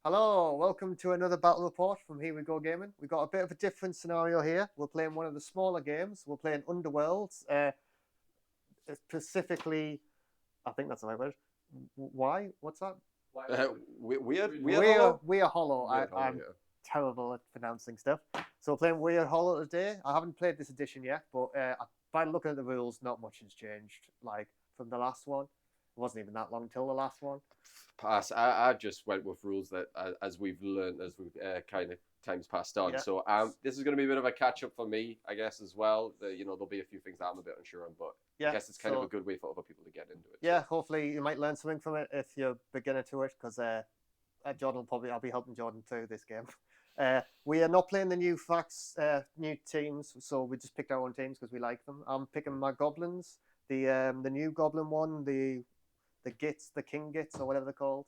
Hello, welcome to another battle report from Here We Go Gaming. We've got a bit of a different scenario here. We're playing one of the smaller games. We're playing Underworlds. Specifically, I think that's the right word. Why? What's that? Weird Hollow. I'm terrible at pronouncing stuff. So we're playing Weird Hollow today. I haven't played this edition yet, but by looking at the rules, not much has changed. Like from the last one, it wasn't even that long till the last one. Pass. I just went with rules that, as we've learned, as we've kind of times passed on. Yeah. So this is going to be a bit of a catch up for me, I guess, as well. There'll be a few things that I'm a bit unsure on, but I guess it's kind of a good way for other people to get into it. Yeah, hopefully you might learn something from it if you're a beginner to it, because Jordan I'll be helping Jordan through this game. We are not playing the new new teams, so we just picked our own teams because we like them. I'm picking my goblins, the new goblin one, the King Gits, or whatever they're called.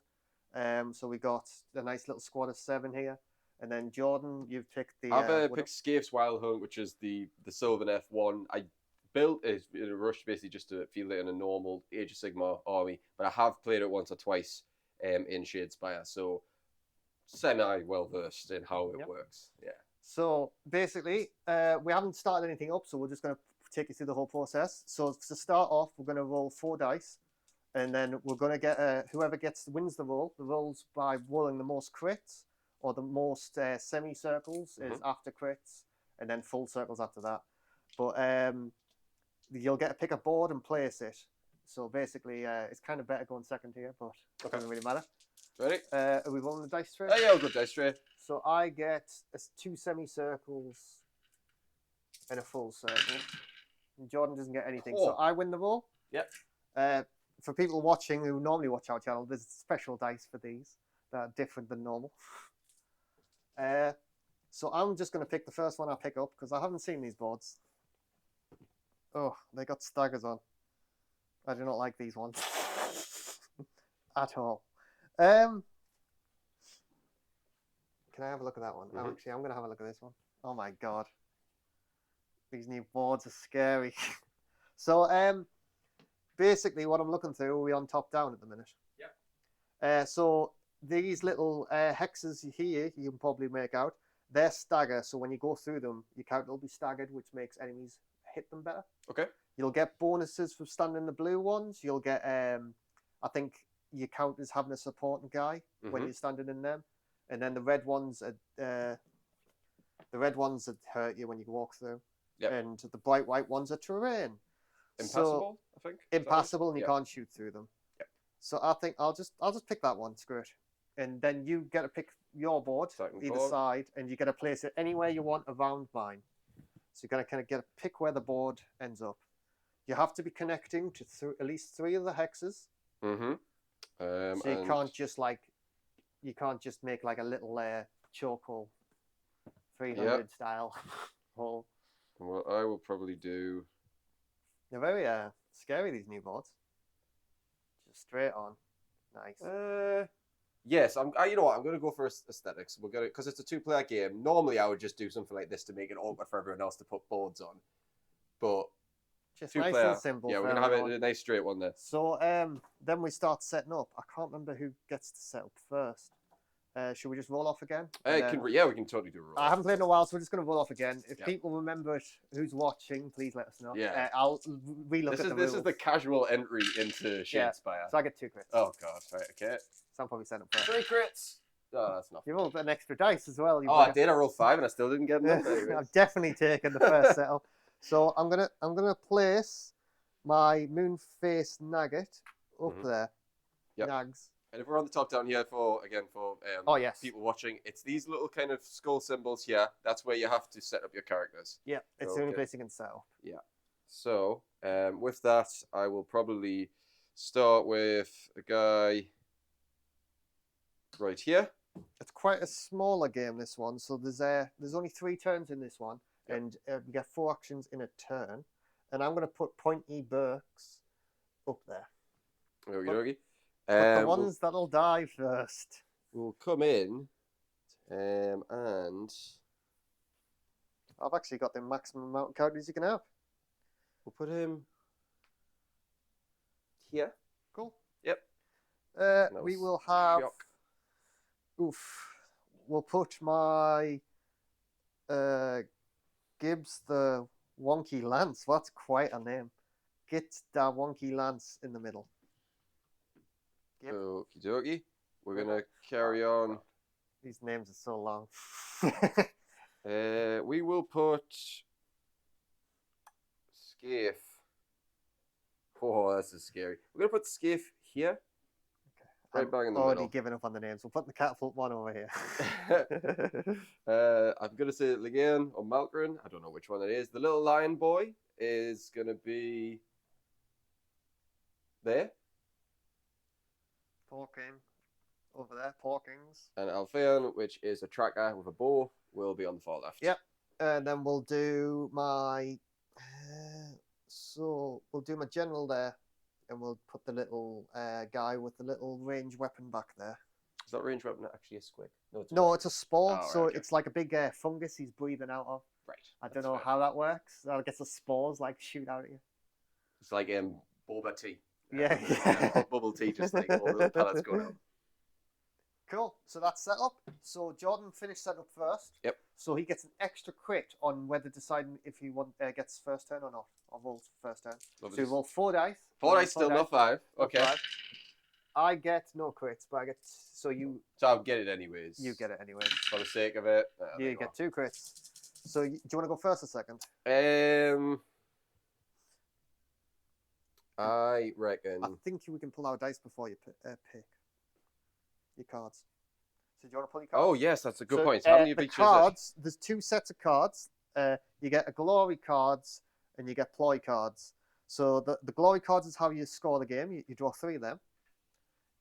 So we got a nice little squad of 7 here. And then Jordan, you've picked the... I've picked Skaeth's Wild Hunt, which is the Sylvan F1. I built it in a rush basically just to field it in a normal Age of Sigmar army, but I have played it once or twice in Shadespire, so semi-well-versed in how it works. Yeah. So basically, we haven't started anything up, so we're just going to take you through the whole process. So to start off, we're going to roll 4 dice. And then we're going to get whoever wins the roll. The rolls by rolling the most crits or the most semicircles is after crits, and then full circles after that. But you'll get to pick a board and place it. So basically, it's kind of better going second here, but it doesn't really matter. Ready? Are we rolling the dice tray? Oh yeah, we'll go dice tray. So I get 2 semicircles and a full circle. And Jordan doesn't get anything, so I win the roll. Yep. For people watching who normally watch our channel, there's special dice for these that are different than normal. So I'm just going to pick the first one I pick up because I haven't seen these boards. Oh, they got staggers on. I do not like these ones at all. Can I have a look at that one? Mm-hmm. Actually, I'm going to have a look at this one. Oh my god. These new boards are scary. So, basically, what I'm looking through, are we on top down at the minute? Yeah. So these little hexes here, you can probably make out, they're stagger. So when you go through them, your character will be staggered, which makes enemies hit them better. Okay. You'll get bonuses for standing the blue ones. You'll get, I think, your count as having a supporting guy when you're standing in them, and then the red ones hurt you when you walk through. Yep. And the bright white ones are terrain. Impassable, I think. Impassable, and you can't shoot through them. Yep. So I think I'll just pick that one. Screw it. And then you get to pick your board, either side, and you get to place it anywhere you want around mine. So you're going to kind of get to pick where the board ends up. You have to be connecting to at least 3 of the hexes. Mm-hmm. So you can't just make like a little choke hole, 300 style hole. Well, I will probably do. They're very scary, these new boards. Just straight on. Nice. Yes, you know what? I'm going to go for aesthetics. We're going to, because it's a 2-player game. Normally, I would just do something like this to make it awkward for everyone else to put boards on. But just nice and simple. Yeah, we're going to have a nice straight one there. So then we start setting up. I can't remember who gets to set up first. Should we just roll off again? We can totally do a roll. I haven't played in a while, so we're just going to roll off again. If people remember it, who's watching, please let us know. Yeah. I'll relook at the rules. This is the casual entry into Shadespire. Yeah. So I get 2 crits. Oh, God. Right, okay. So I'm probably setting up first. 3 crits. Oh, that's nothing. You rolled an extra dice as well. I did. I rolled 5 and I still didn't get enough. I've definitely taken the first setup. So I'm gonna place my Moonface Nugget up there. Yep. Nags. And if we're on the top down here for people watching, it's these little kind of skull symbols here. That's where you have to set up your characters. Yeah, it's the only place you can set up. Yeah. So with that, I will probably start with a guy right here. It's quite a smaller game, this one. So there's only 3 turns in this one, and you get 4 actions in a turn. And I'm going to put Pointy Burks up there. Okie But the ones that'll die first. We'll come in, and I've actually got the maximum amount of characters you can have. We'll put him here. Cool. Yep. We will have Oof. We'll put my Gibbs the Wonky Lance. That's quite a name. Get that Wonky Lance in the middle. Yep. Okie dokie. We're gonna carry on. These names are so long. We will put Skaeth. Oh, this is scary. We're gonna put Skaeth here. Okay. Right bang in the already middle. Giving up on the names. We'll put the catapult one over here. I'm gonna say Ligain or Malkrin. I don't know which one it is. The little lion boy is gonna be there. Porking. Over there, Porkings. And Alphaeon, which is a tracker with a bow, will be on the far left. Yep. And then we'll do my... so we'll do my general there. And we'll put the little guy with the little range weapon back there. Is that range weapon actually a squig? No, it's a spore. Oh, so right, okay. It's like a big fungus he's breathing out of. Right. I don't know how that works. I guess the spores like shoot out at you. It's like boba tea. Yeah. Bubble tea, just like all the pellets going out. Cool. So that's set up. So Jordan finished set up first. Yep. So he gets an extra crit on whether deciding if he gets first turn or not. Or rolls first turn. Lovely. So you roll 4 dice. 4 dice, still not 5. Okay. 5. I get no crits, but I get... So I'll get it anyways. You get it anyways. For the sake of it. You get 2 crits. So do you want to go first or second? I reckon... I think we can pull our dice before you pick your cards. So do you want to pull your cards? Oh, yes, that's a good point. How many of each cards, there's 2 sets of cards. You get a glory cards and you get ploy cards. So the glory cards is how you score the game. You draw 3 of them.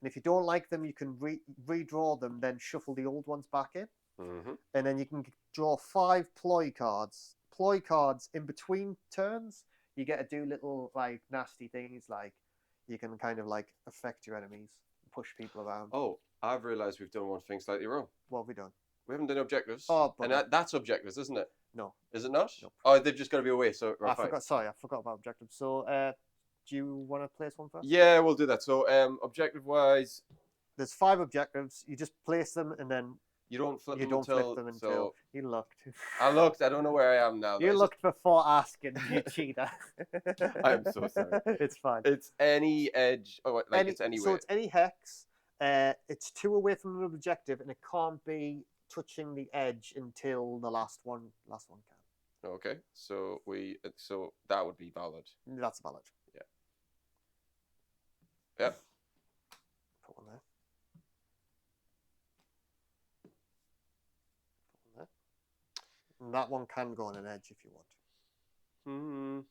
And if you don't like them, you can redraw them, then shuffle the old ones back in. Mm-hmm. And then you can draw 5 ploy cards. Ploy cards in between turns, you get to do little like nasty things, like you can kind of like affect your enemies, push people around. Oh, I've realised we've done one thing slightly wrong. What have we done? We haven't done objectives. Oh, and that's objectives, isn't it? No. Is it not? Nope. Oh, they've just got to be away. So I forgot about objectives. So, do you want to place one first? Yeah, we'll do that. So, objective-wise, there's 5 objectives. You just place them and then you don't flip them until so you looked. I looked. I don't know where I am now. You looked before asking, you cheater. I'm so sorry. It's fine. It's any edge. Oh, like it's anywhere. So it's any hex. It's 2 away from the objective, and it can't be touching the edge until the last one can. Okay, so that would be valid. That's valid. Yeah. Yep. Put one there. Put one there. And that one can go on an edge if you want.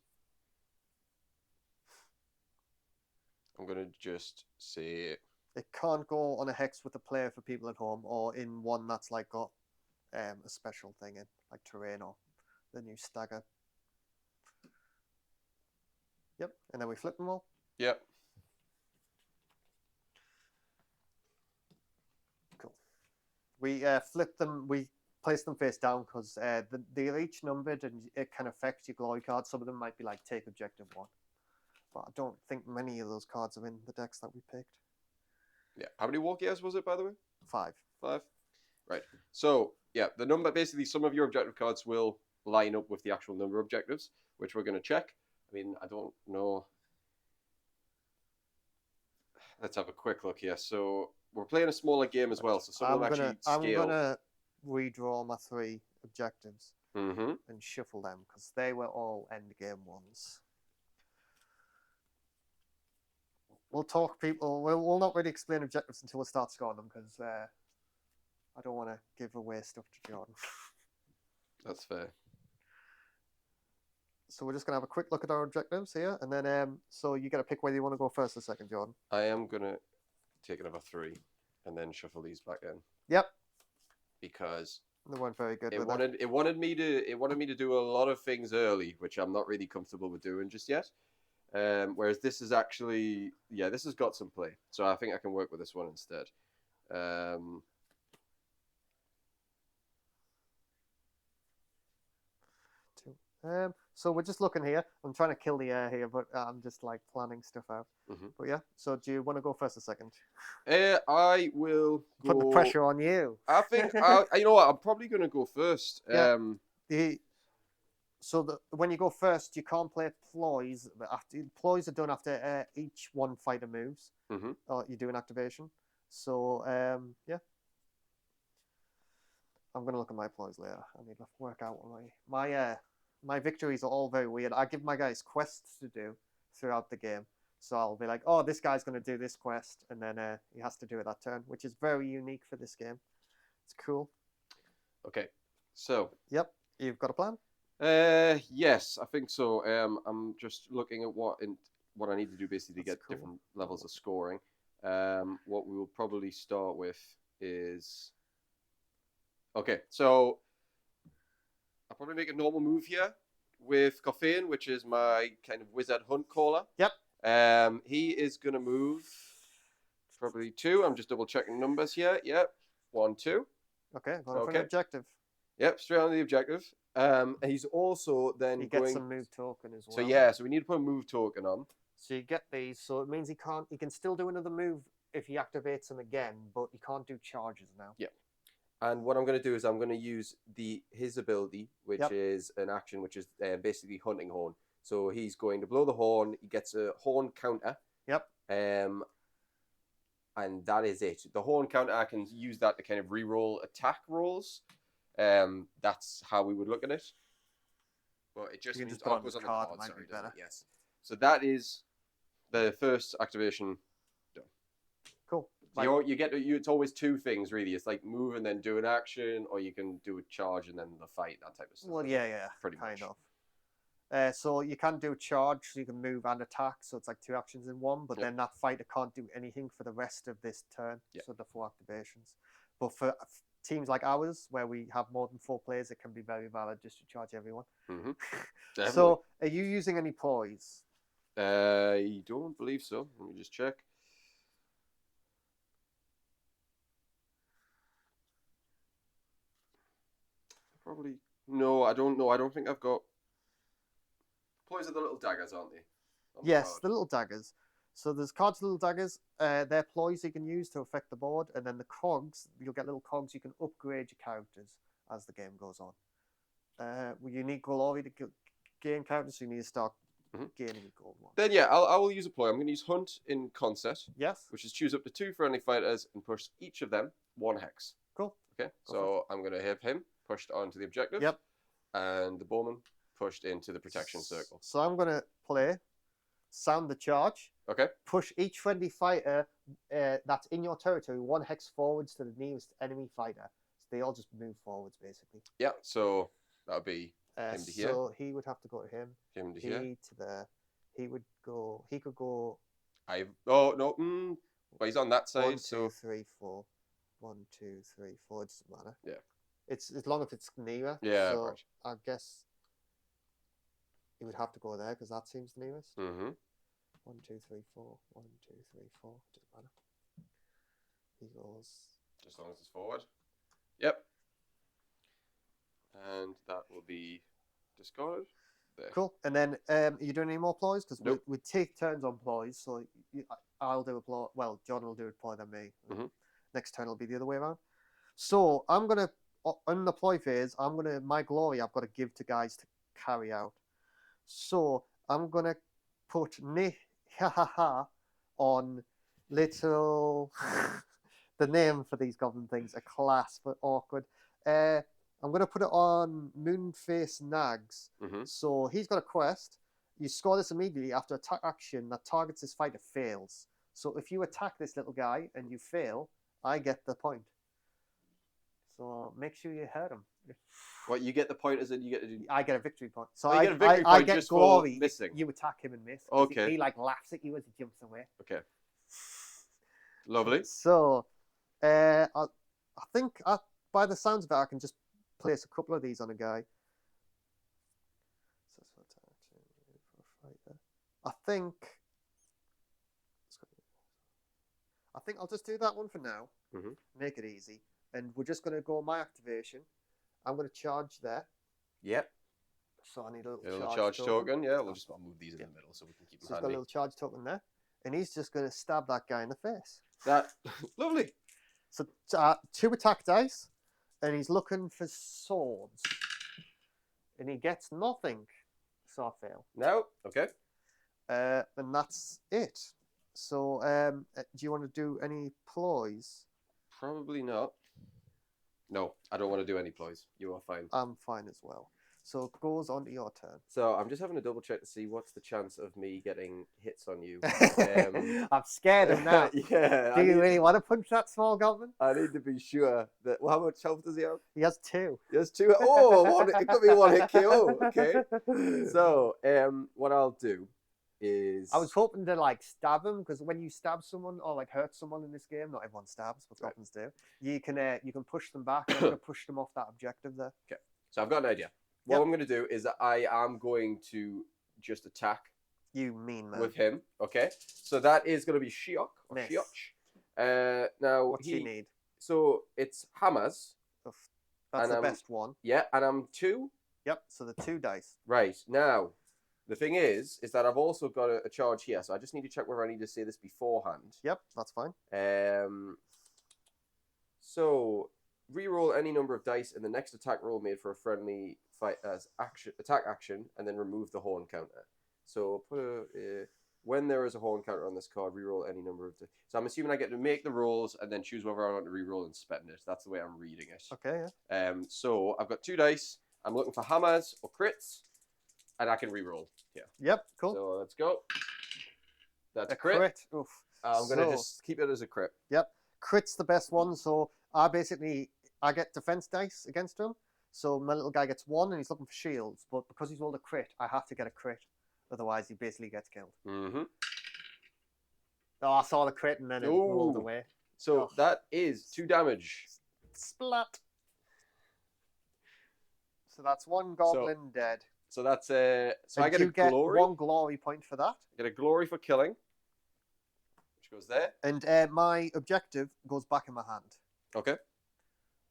I'm gonna just say it can't go on a hex with a player for people at home, or in one that's like got a special thing in, like terrain or the new stagger. Yep, and then we flip them all. Yep. Cool. We flip them. We place them face down because they're each numbered, and it can affect your glory cards. Some of them might be like take objective 1, but I don't think many of those cards are in the decks that we picked. Yeah. How many war gears was it, by the way? 5. 5. Right. So yeah, the number basically some of your objective cards will line up with the actual number of objectives, which we're going to check. I mean, I don't know. Let's have a quick look here. So we're playing a smaller game as well, so some of them actually scale. I'm gonna redraw my 3 objectives and shuffle them because they were all end game ones. We'll talk people. We'll not really explain objectives until we start scoring them because I don't want to give away stuff to Jordan. That's fair. So we're just gonna have a quick look at our objectives here, and then so you got to pick whether you want to go first or second, Jordan. I am gonna take another 3 and then shuffle these back in. Yep. Because they weren't very good. It wanted me to do a lot of things early, which I'm not really comfortable with doing just yet. Whereas this is actually, this has got some play. So I think I can work with this one instead. 2. So we're just looking here. I'm trying to kill the air here, but I'm just like planning stuff out. But yeah, so do you want to go first or second? I will go. Put the pressure on you. I think you know what? I'm probably going to go first. Yeah. When you go first, you can't play ploys. Ploys are done after each one fighter moves, or you do an activation. So yeah, I'm gonna look at my ploys later. I need to work out my victories are all very weird. I give my guys quests to do throughout the game. So I'll be like, oh, this guy's going to do this quest, and then he has to do it that turn, which is very unique for this game. It's cool. Okay, so. Yep, you've got a plan? Yes, I think so. I'm just looking at what I need to do basically to get different levels of scoring. What we will probably start with is. Okay, so I'll probably make a normal move here with Goffin, which is my kind of wizard hunt caller. Yep. He is going to move probably 2. I'm just double checking numbers here. Yep. 1, 2. Okay, going for an objective. Yep, straight on the objective. He's also then he gets some move token as well. So yeah, so we need to put a move token on. So you get these, so it means he can still do another move if he activates them again, but he can't do charges now. Yeah. And what I'm going to do is I'm going to use his ability, which is an action, which is basically hunting horn. So he's going to blow the horn. He gets a horn counter. Yep. And that is it. The horn counter, I can use that to kind of re-roll attack rolls. That's how we would look at it. But it just means goes on the card. Sorry, better. Yes. So that is the first activation done. Cool. You get it's always 2 things really. It's like move and then do an action, or you can do a charge and then the fight, that type of stuff. Well, yeah, pretty much. Kind of. So you can do a charge, so you can move and attack. So it's like 2 actions in one. But then that fighter can't do anything for the rest of this turn. So the 4 activations. But for teams like ours, where we have more than 4 players, it can be very valid just to charge everyone. So are you using any ploys? I don't believe so. Let me just check. Probably no. I don't know. I don't think I've got. Ploys are the little daggers, aren't they? Yes, the little daggers. So there's cards, little daggers. They're ploys you can use to affect the board, and then the cogs. You'll get little cogs. You can upgrade your characters as the game goes on. You need glory to gain characters, so you need to start gaining gold ones. Then yeah, I will use a ploy. I'm going to use Hunt in Concert. Yes. Which is choose up to 2 friendly fighters and push each of them 1 hex. Cool. Okay, so I'm going to have him pushed onto the objective. Yep. And the bowman pushed into the protection circle. So I'm going to play Sound the Charge. Okay. Push each friendly fighter that's in your territory 1 hex forwards to the nearest enemy fighter. So they all just move forwards, basically. Yeah, so that would be him to here. So he would have to go to him. Him to here. To there. He could go... Oh, no. Well, he's on that side, 1, 2, so... 3, 4. 1, 2, 3, 4. It doesn't matter. Yeah. It's as long as it's nearer. Yeah, so right. I guess he would have to go there because that seems nearest. 1, 2, 3, 4. 1, 2, 3, 4. Doesn't matter. He goes. Just as long as it's forward. Yep. And that will be discarded. There. Cool. And then, are you doing any more ploys? Because nope. we take turns on ploys. So I'll do a ploy. Well, John will do a ploy than me. Next turn will be the other way around. So I'm gonna on the ploy phase. My glory. I've got to give to guys to carry out. So I'm gonna put on little. The name for these goblin things are class but awkward. I'm going to put it on Moonface Nags. So he's got a quest. You score this immediately after attack action that targets this fighter fails. So if you attack this little guy and you fail, I get the point. So make sure you hurt him. What, you get the point as in you get to do... I get a victory point. So I get a victory point get just glory for missing. You attack him and miss. Okay. He like laughs at you as he jumps away. Okay. Lovely. So, I think by the sounds of it, I can just place a couple of these on a guy. I think I'll just do that one for now. Make it easy, and we're just going to go my activation. I'm going to charge there. Yep. So I need a A little little charge charge token. Yeah, we'll just move these in Yeah. the middle so we can keep So them he's got a handy. little charge token there, and he's just going to stab that guy in the face. That lovely. So 2 attack dice, and he's looking for swords, and he gets nothing. So I fail. No, okay. And that's it. So do you want to do any ploys? Probably not. No, I don't want to do any ploys. You are fine. I'm fine as well. So it goes on to your turn. So I'm just having a double check to see what's the chance of me getting hits on you. I'm scared of now. Yeah. Do you really want to punch that small goblin? I need to be sure that. Well, how much health does he have? He has 2. He has 2. Oh, it could be 1 hit KO. Okay. So what I'll do is. I was hoping to like stab him because when you stab someone or like hurt someone in this game, not everyone stabs, but goblins do. You can push them back. I'm gonna push them off that objective there. Okay. So I've got an idea. What I'm going to do is that I am going to just attack. You mean man. With him. Okay. So that is going to be Shiok or Miss. Shioch. Now What's he need? So it's hammers. That's the best one. Yeah, and I'm 2. Yep. So the 2 dice. Right now, the thing is that I've also got a charge here, so I just need to check whether I need to say this beforehand. Yep, that's fine. So reroll any number of dice in the next attack roll made for a friendly fight as attack action, and then remove the horn counter. So put when there is a horn counter on this card, reroll any number of. So I'm assuming I get to make the rolls and then choose whether I want to reroll and spend it. That's the way I'm reading it. Okay. Yeah. So I've got 2 dice. I'm looking for hammers or crits, and I can reroll. Yeah. Yep. Cool. So let's go. That's a crit. Oof. I'm gonna just keep it as a crit. Yep. Crit's the best one. So I get defense dice against him. So my little guy gets 1 and he's looking for shields, but because he's rolled a crit, I have to get a crit. Otherwise, he basically gets killed. Mm-hmm. Oh, I saw the crit and then it rolled away. So that is 2 damage. Splat. So that's 1 goblin dead. So that's so I get a get glory. 1 glory point for that. Get a glory for killing, which goes there. And my objective goes back in my hand. Okay.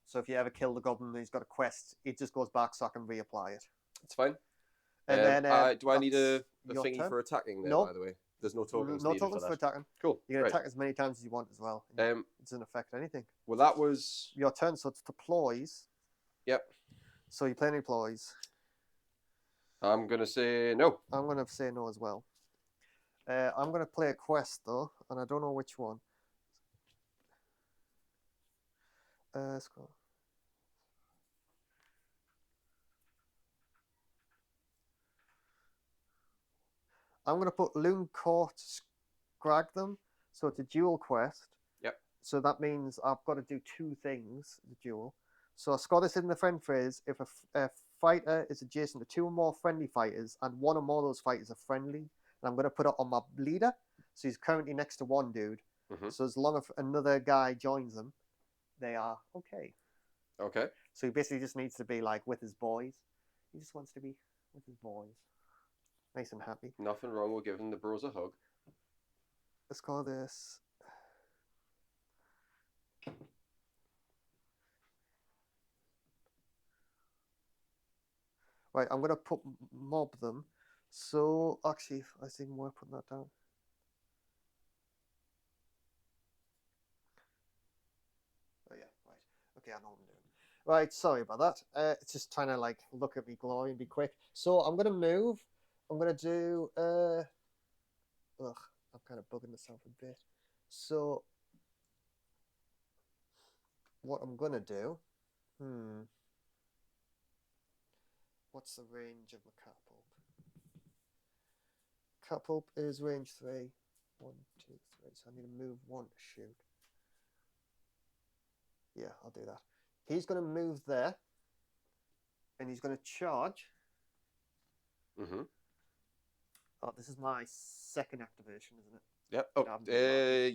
So if you ever kill the goblin and he's got a quest, it just goes back so I can reapply it. That's fine. And then do I need a thingy turn? for attacking there, Nope. by the way? There's no tokens No needed tokens for for that. attacking. Cool. You can attack as many times as you want as well. It doesn't affect anything. Well, that was... Your turn, so it's to ploys. Yep. So you play any ploys? I'm going to say no. I'm going to say no as well. I'm going to play a quest, though, and I don't know which one. Let's go. I'm going to put Looncourt scrag them, so it's a dual quest. Yep. So that means I've got to do 2 things, the duel. So I score this in the friend phrase, if a fighter is adjacent to 2 or more friendly fighters, and 1 or more of those fighters are friendly, and I'm going to put it on my leader. So he's currently next to 1 dude. Mm-hmm. So as long as another guy joins them, they are okay. Okay. So he basically just needs to be like with his boys. He just wants to be with his boys. Nice and happy. Nothing wrong with giving the bros a hug. Let's call this. Right, I'm going to mob them. So, actually, I think more putting that down. Oh, yeah, right. Okay, I know what I'm doing. Right, sorry about that. It's just trying to, like, look at me glory and be quick. So, I'm going to move. I'm going to do... I'm kind of bugging myself a bit. So, what I'm going to do... What's the range of my catapult? Catapult is range 3. 1, 2, 3. So I need to move 1 to shoot. Yeah, I'll do that. He's going to move there. And he's going to charge. Mm-hmm. Oh, this is my 2nd activation, isn't it? Yep. Oh,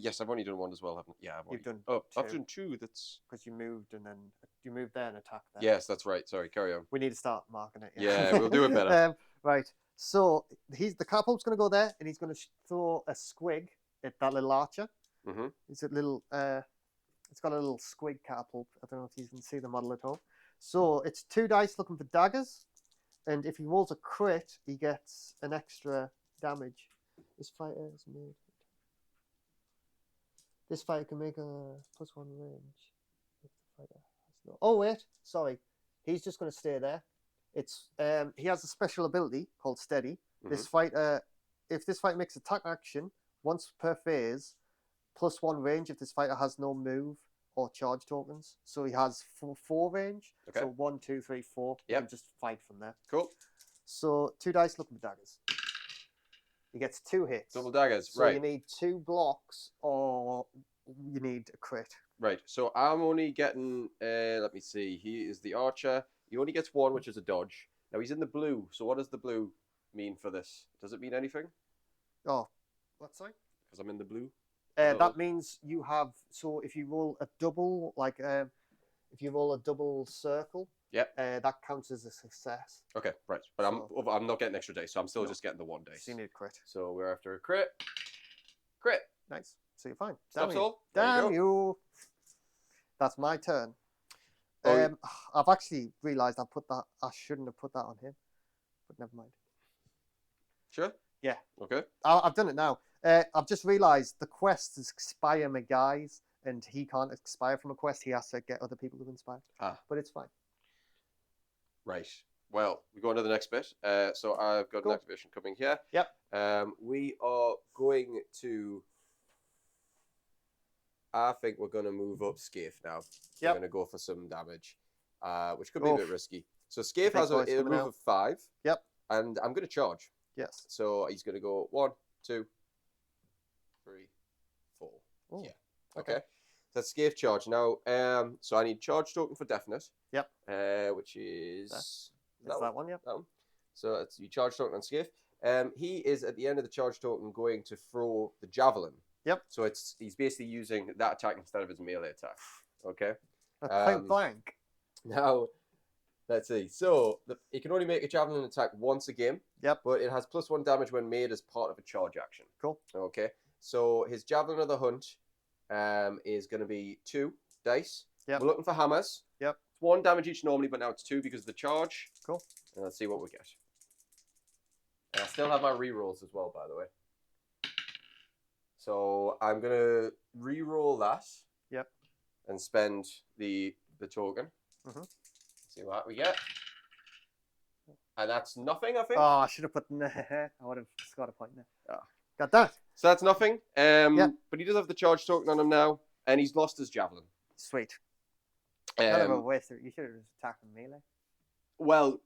yes, I've only done 1 as well, haven't I? Yeah, You've done I've done 2. That's because you moved and then you moved there and attacked there. Yes, that's right. Sorry, carry on. We need to start marking it. Yeah, we'll do it better. Right. So the catapult's going to go there, and he's going to throw a squig at that little archer. Mm-hmm. It's a little. It's got a little squig catapult. I don't know if you can see the model at all. So it's 2 dice looking for daggers, And if he rolls a crit, he gets an extra damage. This fighter is made. This fighter can make a +1 range. If the fighter has no... Oh wait, sorry. He's just going to stay there. It's he has a special ability called Steady. This fighter, if this fighter makes attack action once per phase, +1 range if this fighter has no move or charge tokens. So he has four range. Okay. So 1, 2, 3, 4. Yep. And just fight from there. Cool. So 2 dice looking for daggers. He gets 2 hits. Double daggers. So right. you need 2 blocks or you need a crit. Right. So I'm only getting. Let me see. He is the archer. He only gets 1, which is a dodge. Now he's in the blue. So what does the blue mean for this? Does it mean anything? Oh, what's that? Because I'm in the blue. That means you have. So if you roll a double, like if you roll a double circle, that counts as a success. Okay, right. But I'm not getting extra dice, so I'm still just getting the 1 dice. So you need a crit. So we're after a crit. Crit. Nice. So you're fine. Stops all. Damn you. That's my turn. Oh, I've actually realised I shouldn't have put that on him, but never mind. Sure. Yeah. Okay. I've done it now. I've just realised the quests expire my guys, and he can't expire from a quest. He has to get other people to inspire. But it's fine. Right. Well, we go on to the next bit. So I've got an activation coming here. Yep. We are going to... I think we're going to move up Skaeth now. We're going to go for some damage, which could be a bit risky. So Skaeth has a move of 5. Yep. And I'm going to charge. Yes. So he's going to go 1, 2, 3, 4. Ooh. Yeah. Okay. That's Skaeth charge. Now, so I need charge token for definite. Yep. Which is... that one, yep. That one. So it's your charge token on Skaeth. He is, at the end of the charge token, going to throw the javelin. Yep. So he's basically using that attack instead of his melee attack. Okay. Point blank. Now, let's see. So he can only make a javelin attack once a game. Yep. But it has +1 damage when made as part of a charge action. Cool. Okay. So his javelin of the hunt is going to be 2 dice. Yep. We're looking for hammers. Yep. It's 1 damage each normally, but now it's 2 because of the charge. Cool. And let's see what we get. And I still have my rerolls as well, by the way. So I'm going to re-roll that. Yep. And spend the token. See what we get. And that's nothing, I think. Oh, I should have put... I would have scored a point there. Oh. Got that. So that's nothing. But he does have the charge token on him now. And he's lost his javelin. Sweet. Kind of a waste. You should have just attacked him melee. Well,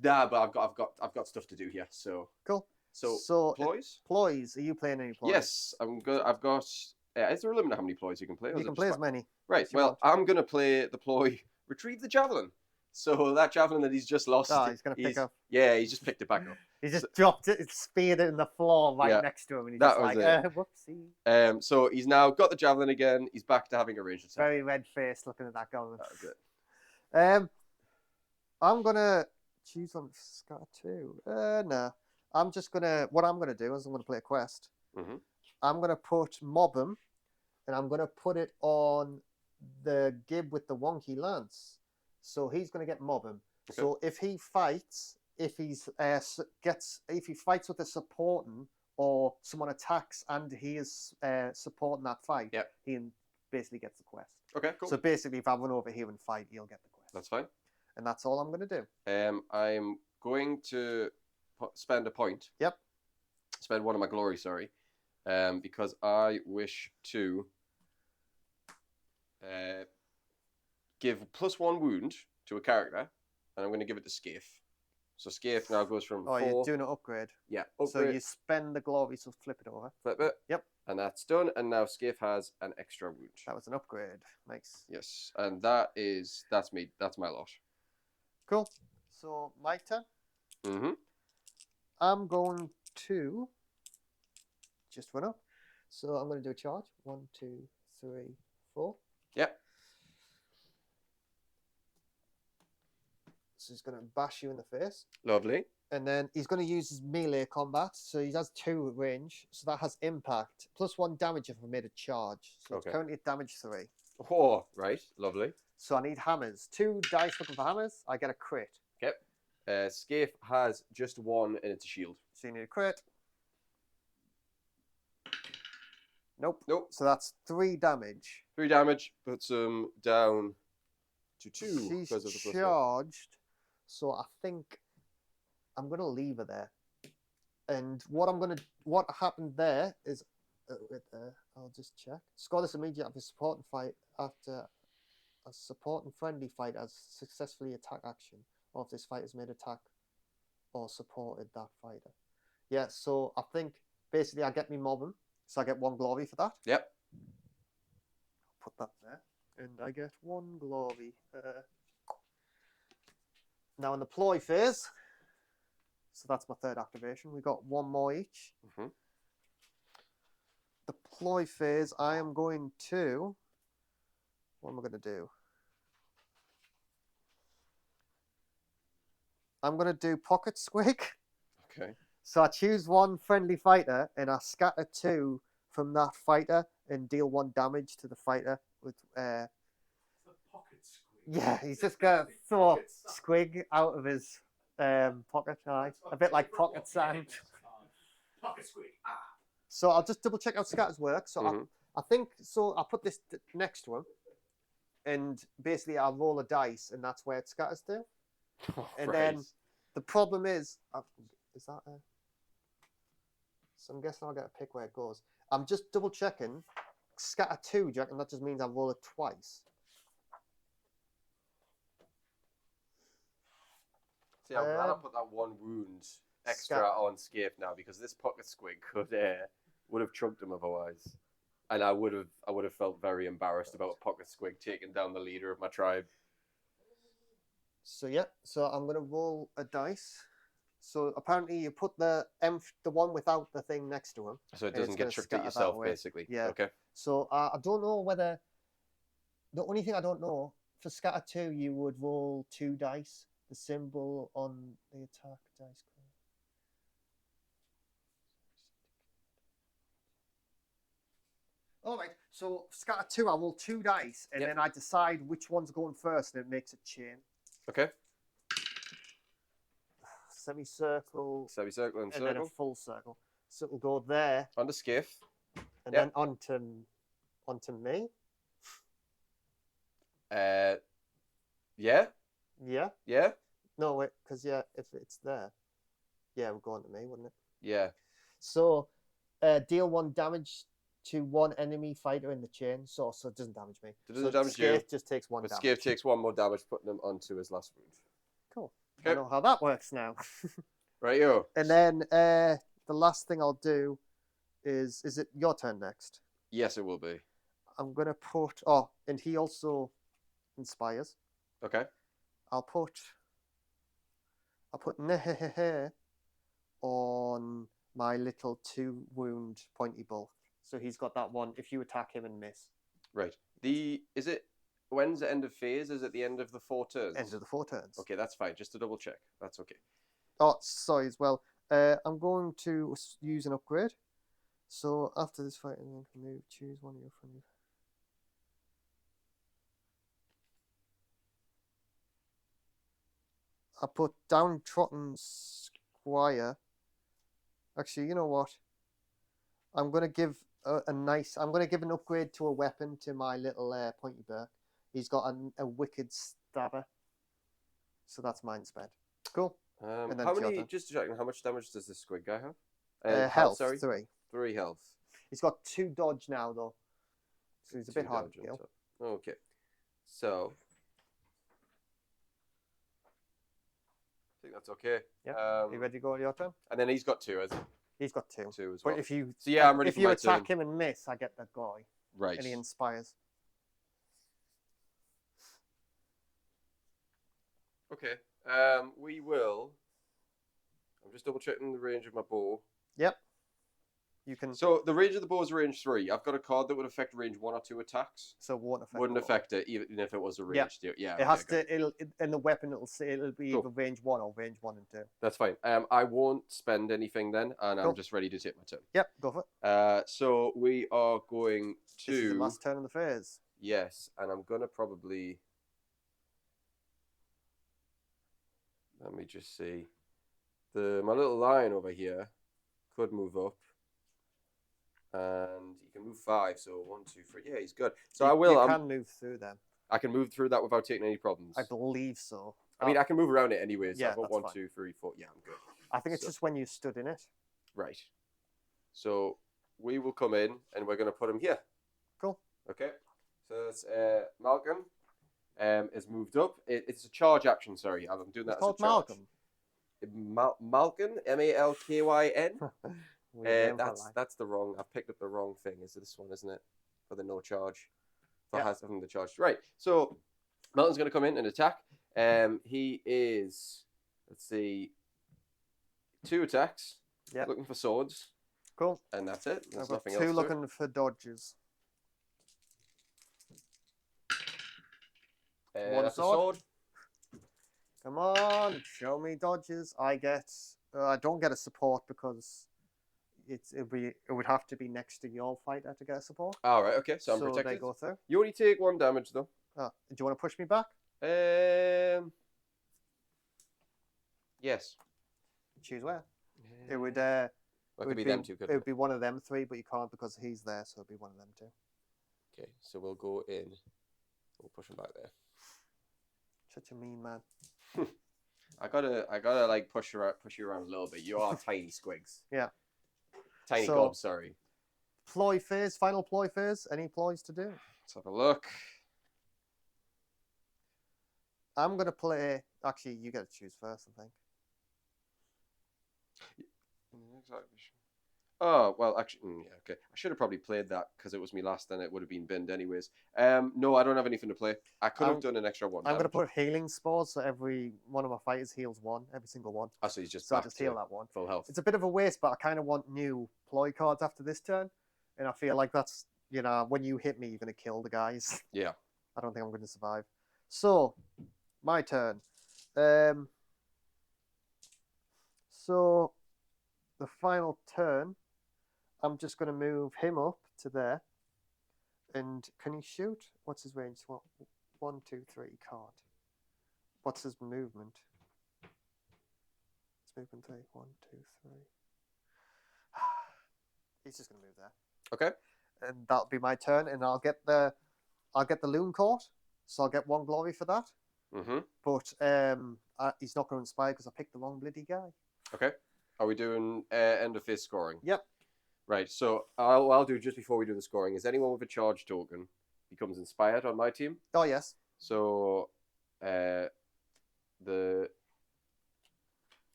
nah, but I've got stuff to do here. So cool. So ploys? Ploys. Are you playing any ploys? Yes, I'm good. I've got. Is there a limit to how many ploys you can play? You can play as many. Right. Well, I'm gonna play the ploy. Retrieve the javelin. So that javelin that he's just lost. Oh, he's gonna pick up. Yeah, he's just picked it back up. He just dropped it, speared it in the floor right next to him, and he's just like, whoopsie. So he's now got the javelin again. He's back to having a ranged attack. Very red-faced looking at that goblin. That was it. I'm gonna choose on Scar 2. No. I'm just gonna. What I'm gonna do is I'm gonna play a quest. I'm gonna put Mob him, and I'm gonna put it on the Gib with the wonky lance. So he's gonna get Mob him. Okay. So if he fights, if he fights with a supporting or someone attacks and he is supporting that fight, he basically gets the quest. Okay, cool. So basically, if I run over here and fight, he'll get the quest. That's fine. And that's all I'm gonna do. I'm going to spend a point. Yep. Spend 1 of my glory, sorry. Because I wish to give +1 wound to a character, and I'm going to give it to Skaeth. So Skaeth now goes from 4... you're doing an upgrade. Yeah, upgrade. So you spend the glory, so flip it over. Flip it. Yep. And that's done, and now Skaeth has an extra wound. That was an upgrade. Nice. Yes, and that's me. That's my lot. Cool. So my turn. I'm going to just run up. So I'm going to do a charge. 1, 2, 3, 4. Yep. So he's going to bash you in the face. Lovely. And then he's going to use his melee combat. So he has 2 range. So that has impact. +1 damage if I made a charge. So it's currently at damage 3. Oh, right. Lovely. So I need hammers. 2 dice looking for hammers. I get a crit. Okay. Skaeth has just 1 and it's a shield. So you need a crit. Nope. Nope. So that's 3 damage. 3 damage puts him down to 2 She's because of the +1. charged. So I think I'm gonna leave her there. And what happened there is, I'll just check. Score this immediately after supporting fight after a support and friendly fight has successfully attack action, or if this fight has made attack or supported that fighter. Yeah, so I think basically I get me mobbing, so I get 1 glory for that. Yep. Put that there, and I get 1 glory. Now in the ploy phase, so that's my 3rd activation. We got 1 more each. Mm-hmm. The ploy phase, I am going to. What am I going to do? I'm going to do pocket squig. Okay. So I choose 1 friendly fighter and I scatter 2 from that fighter and deal 1 damage to the fighter with. The pocket squig. Yeah, he's just going to throw squig out of his pocket. A bit like pocket sand. Pocket squig. Ah. So I'll just double check how scatters work. So Mm-hmm. I think so. I'll put this next to him, and basically I'll roll a dice, and that's where it scatters to. And then the problem is that a... So I'm guessing I'll get a pick where it goes. I'm just double checking. Scatter 2, do you reckon that just means I roll it twice? See, I'm glad I put that 1 wound extra on Skaeth now, because this pocket squig would have chunked him otherwise, and I would have felt very embarrassed about a pocket squig taking down the leader of my tribe. So yeah, so I'm gonna roll a dice. So apparently you put the one without the thing next to him, so it doesn't get tricked at yourself, basically. Yeah. Okay. So I don't know whether the only thing I don't know for scatter 2 you would roll 2 dice, the symbol on the attack dice. All right, so scatter 2, I roll 2 dice, and then I decide which one's going first, and it makes a chain. Okay. Semicircle. Semicircle and then a circle. full circle. So it'll go there. Onto Skaeth. And then onto me. Yeah. Yeah. Yeah. No, wait, because if it's there, it would go onto me, wouldn't it? Yeah. So, deal 1 damage to 1 enemy fighter in the chain, so it doesn't damage me. It doesn't damage you. Skaeth just takes 1 But damage. Skaeth takes 1 more damage, putting him onto his last wound. Cool. Okay. I know how that works now. Right, yo. And then the last thing I'll do is it your turn next? Yes, it will be. I'm gonna put. And he also inspires. Okay. I'll put Nehehehe on my little 2 wound pointy bulk. So he's got that 1 if you attack him and miss. Right. When's the end of phase? Is it the end of the 4 turns? End of the 4 turns. Okay, that's fine. Just to double check. That's okay. Oh, sorry as well. I'm going to use an upgrade. So after this fight, I'm going to move. Choose one of your friendly. I put downtrodden squire. Actually, you know what? I'm gonna give I'm gonna give an upgrade to a weapon to my little pointy bird. He's got a wicked stabber. So that's mine spent. Cool. How many? Just to check, how much damage does this squid guy have? Health, sorry, 3. 3 health. He's got 2 dodge now though, so he's a bit hard to kill. Okay, so I think that's okay. Yeah. Are you ready to go your turn? And then he's got 2, has he? He's got 2. 2 as well. But if you I'm ready if for you my attack turn. him and miss, I get the guy. Right. And he inspires. Okay. We will. I'm just double checking the range of my bow. Yep. You can. So the range of the bow is range 3. I've got a card that would affect range 1 or 2 attacks. So won't affect. Wouldn't affect it even if it was a range deal. Yeah. It has to. In the weapon, it'll be Cool. either range 1 or range 1 and 2. That's fine. I won't spend anything then, and Cool. I'm just ready to take my turn. Yep. Go for it. So we are going to. This is the last turn of the phase. Yes, and I'm gonna probably. Let me me just see. My little lion over here could move up. And he can move 5, so 1, 2, 3. Yeah, he's good. So I will. You can move through them. I can move through that without taking any problems. I believe so. I mean, I can move around it anyways. Yeah, I've got that's 1, 2, 3, 4. Yeah, I'm good. I think it's just when you stood in it. Right. So we will come in and we're going to put him here. Cool. Okay. So it's Malcolm is moved up. It's a charge action. Sorry, I'm doing that It's called as a charge. Malcolm, Malkyn. That's the wrong. I've picked up the wrong thing. Is this one, isn't it? For the no charge. For having the charge. Right. So Malcolm's going to come in and attack. He is. Let's see. 2 attacks. Yeah. Looking for swords. Cool. And that's it. There's I've got nothing 2 else. looking for dodges. One That's sword. Come on, show me dodges. I don't get a support because it would have to be next to your fighter to get a support. All right. Okay. So I'm protected. They go through. You only take 1 damage though. Oh, do you want to push me back? Yes. Choose where. It would. It could be them 2. It would be one of them 3, but you can't because he's there, so it'd be one of them 2. Okay. So we'll go in. We'll push him back there. Such a mean man. I gotta like push you around a little bit. You are tiny squigs. Yeah. Tiny gobs, sorry. Ploy phase, final ploy phase. Any ploys to do? Let's have a look. I'm gonna play. Actually, you get to choose first, I think. Oh well, actually, yeah, okay. I should have probably played that because it was me last, and it would have been binned anyways. No, I don't have anything to play. I could have done an extra 1. I'm gonna put healing spores, so every one of my fighters heals 1, every single one. Oh, so he's just I just heal that 1. Full health. It's a bit of a waste, but I kind of want new ploy cards after this turn, and I feel like that's when you hit me, you're gonna kill the guys. Yeah. I don't think I'm gonna survive. So, my turn. So, the final turn. I'm just going to move him up to there. And can he shoot? What's his range? 1, 2, 3, can't. What's his movement? It's movement 3. 1, 2, 3. He's just going to move there. Okay. And that'll be my turn. And I'll get the Looncourt. So I'll get 1 glory for that. Mm-hmm. But he's not going to inspire because I picked the wrong bloody guy. Okay. Are we doing end of phase scoring? Yep. Right, so I'll do just before we do the scoring is anyone with a charge token becomes inspired on my team. Oh, yes. So the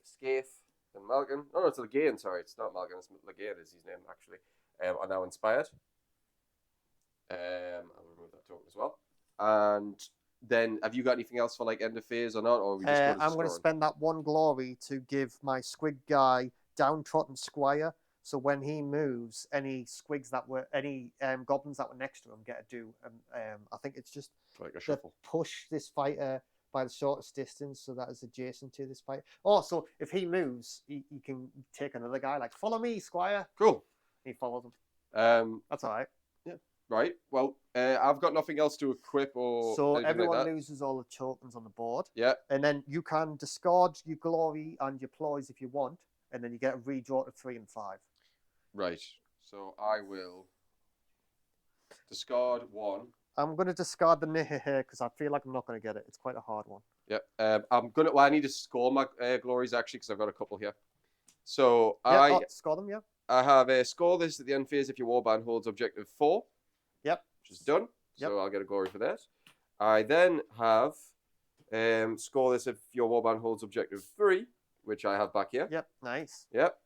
Skaeth and Malcolm, oh no, it's Legain, sorry, it's not Malcolm, it's Legain is his name actually, are now inspired. I'll remove that token as well. And then have you got anything else for like end of phase or not? Or are we just I'm going to spend that 1 glory to give my squig guy downtrodden squire. So when he moves, any squigs any goblins that were next to him get to do. I think it's just like a shuffle. Push this fighter by the shortest distance, so that is adjacent to this fighter. Oh, so if he moves, he can take another guy. Like, follow me, squire. Cool. He follows him. That's all right. Yeah. Right. Well, I've got nothing else to equip or. So anything everyone like that. loses all the tokens on the board. Yeah. And then you can discard your glory and your ploys if you want, and then you get a redraw to 3 and 5. Right. So I will discard 1. I'm going to discard the Nihihi because I feel like I'm not going to get it. It's quite a hard one. Yeah. Well, I need to score my glories actually because I've got a couple here. So Yeah, score them, yeah. I have a score this at the end phase if your warband holds objective 4. Yep. Which is done. Yep. So I'll get a glory for that. I then have score this if your warband holds objective 3, which I have back here. Yep, nice. Yep.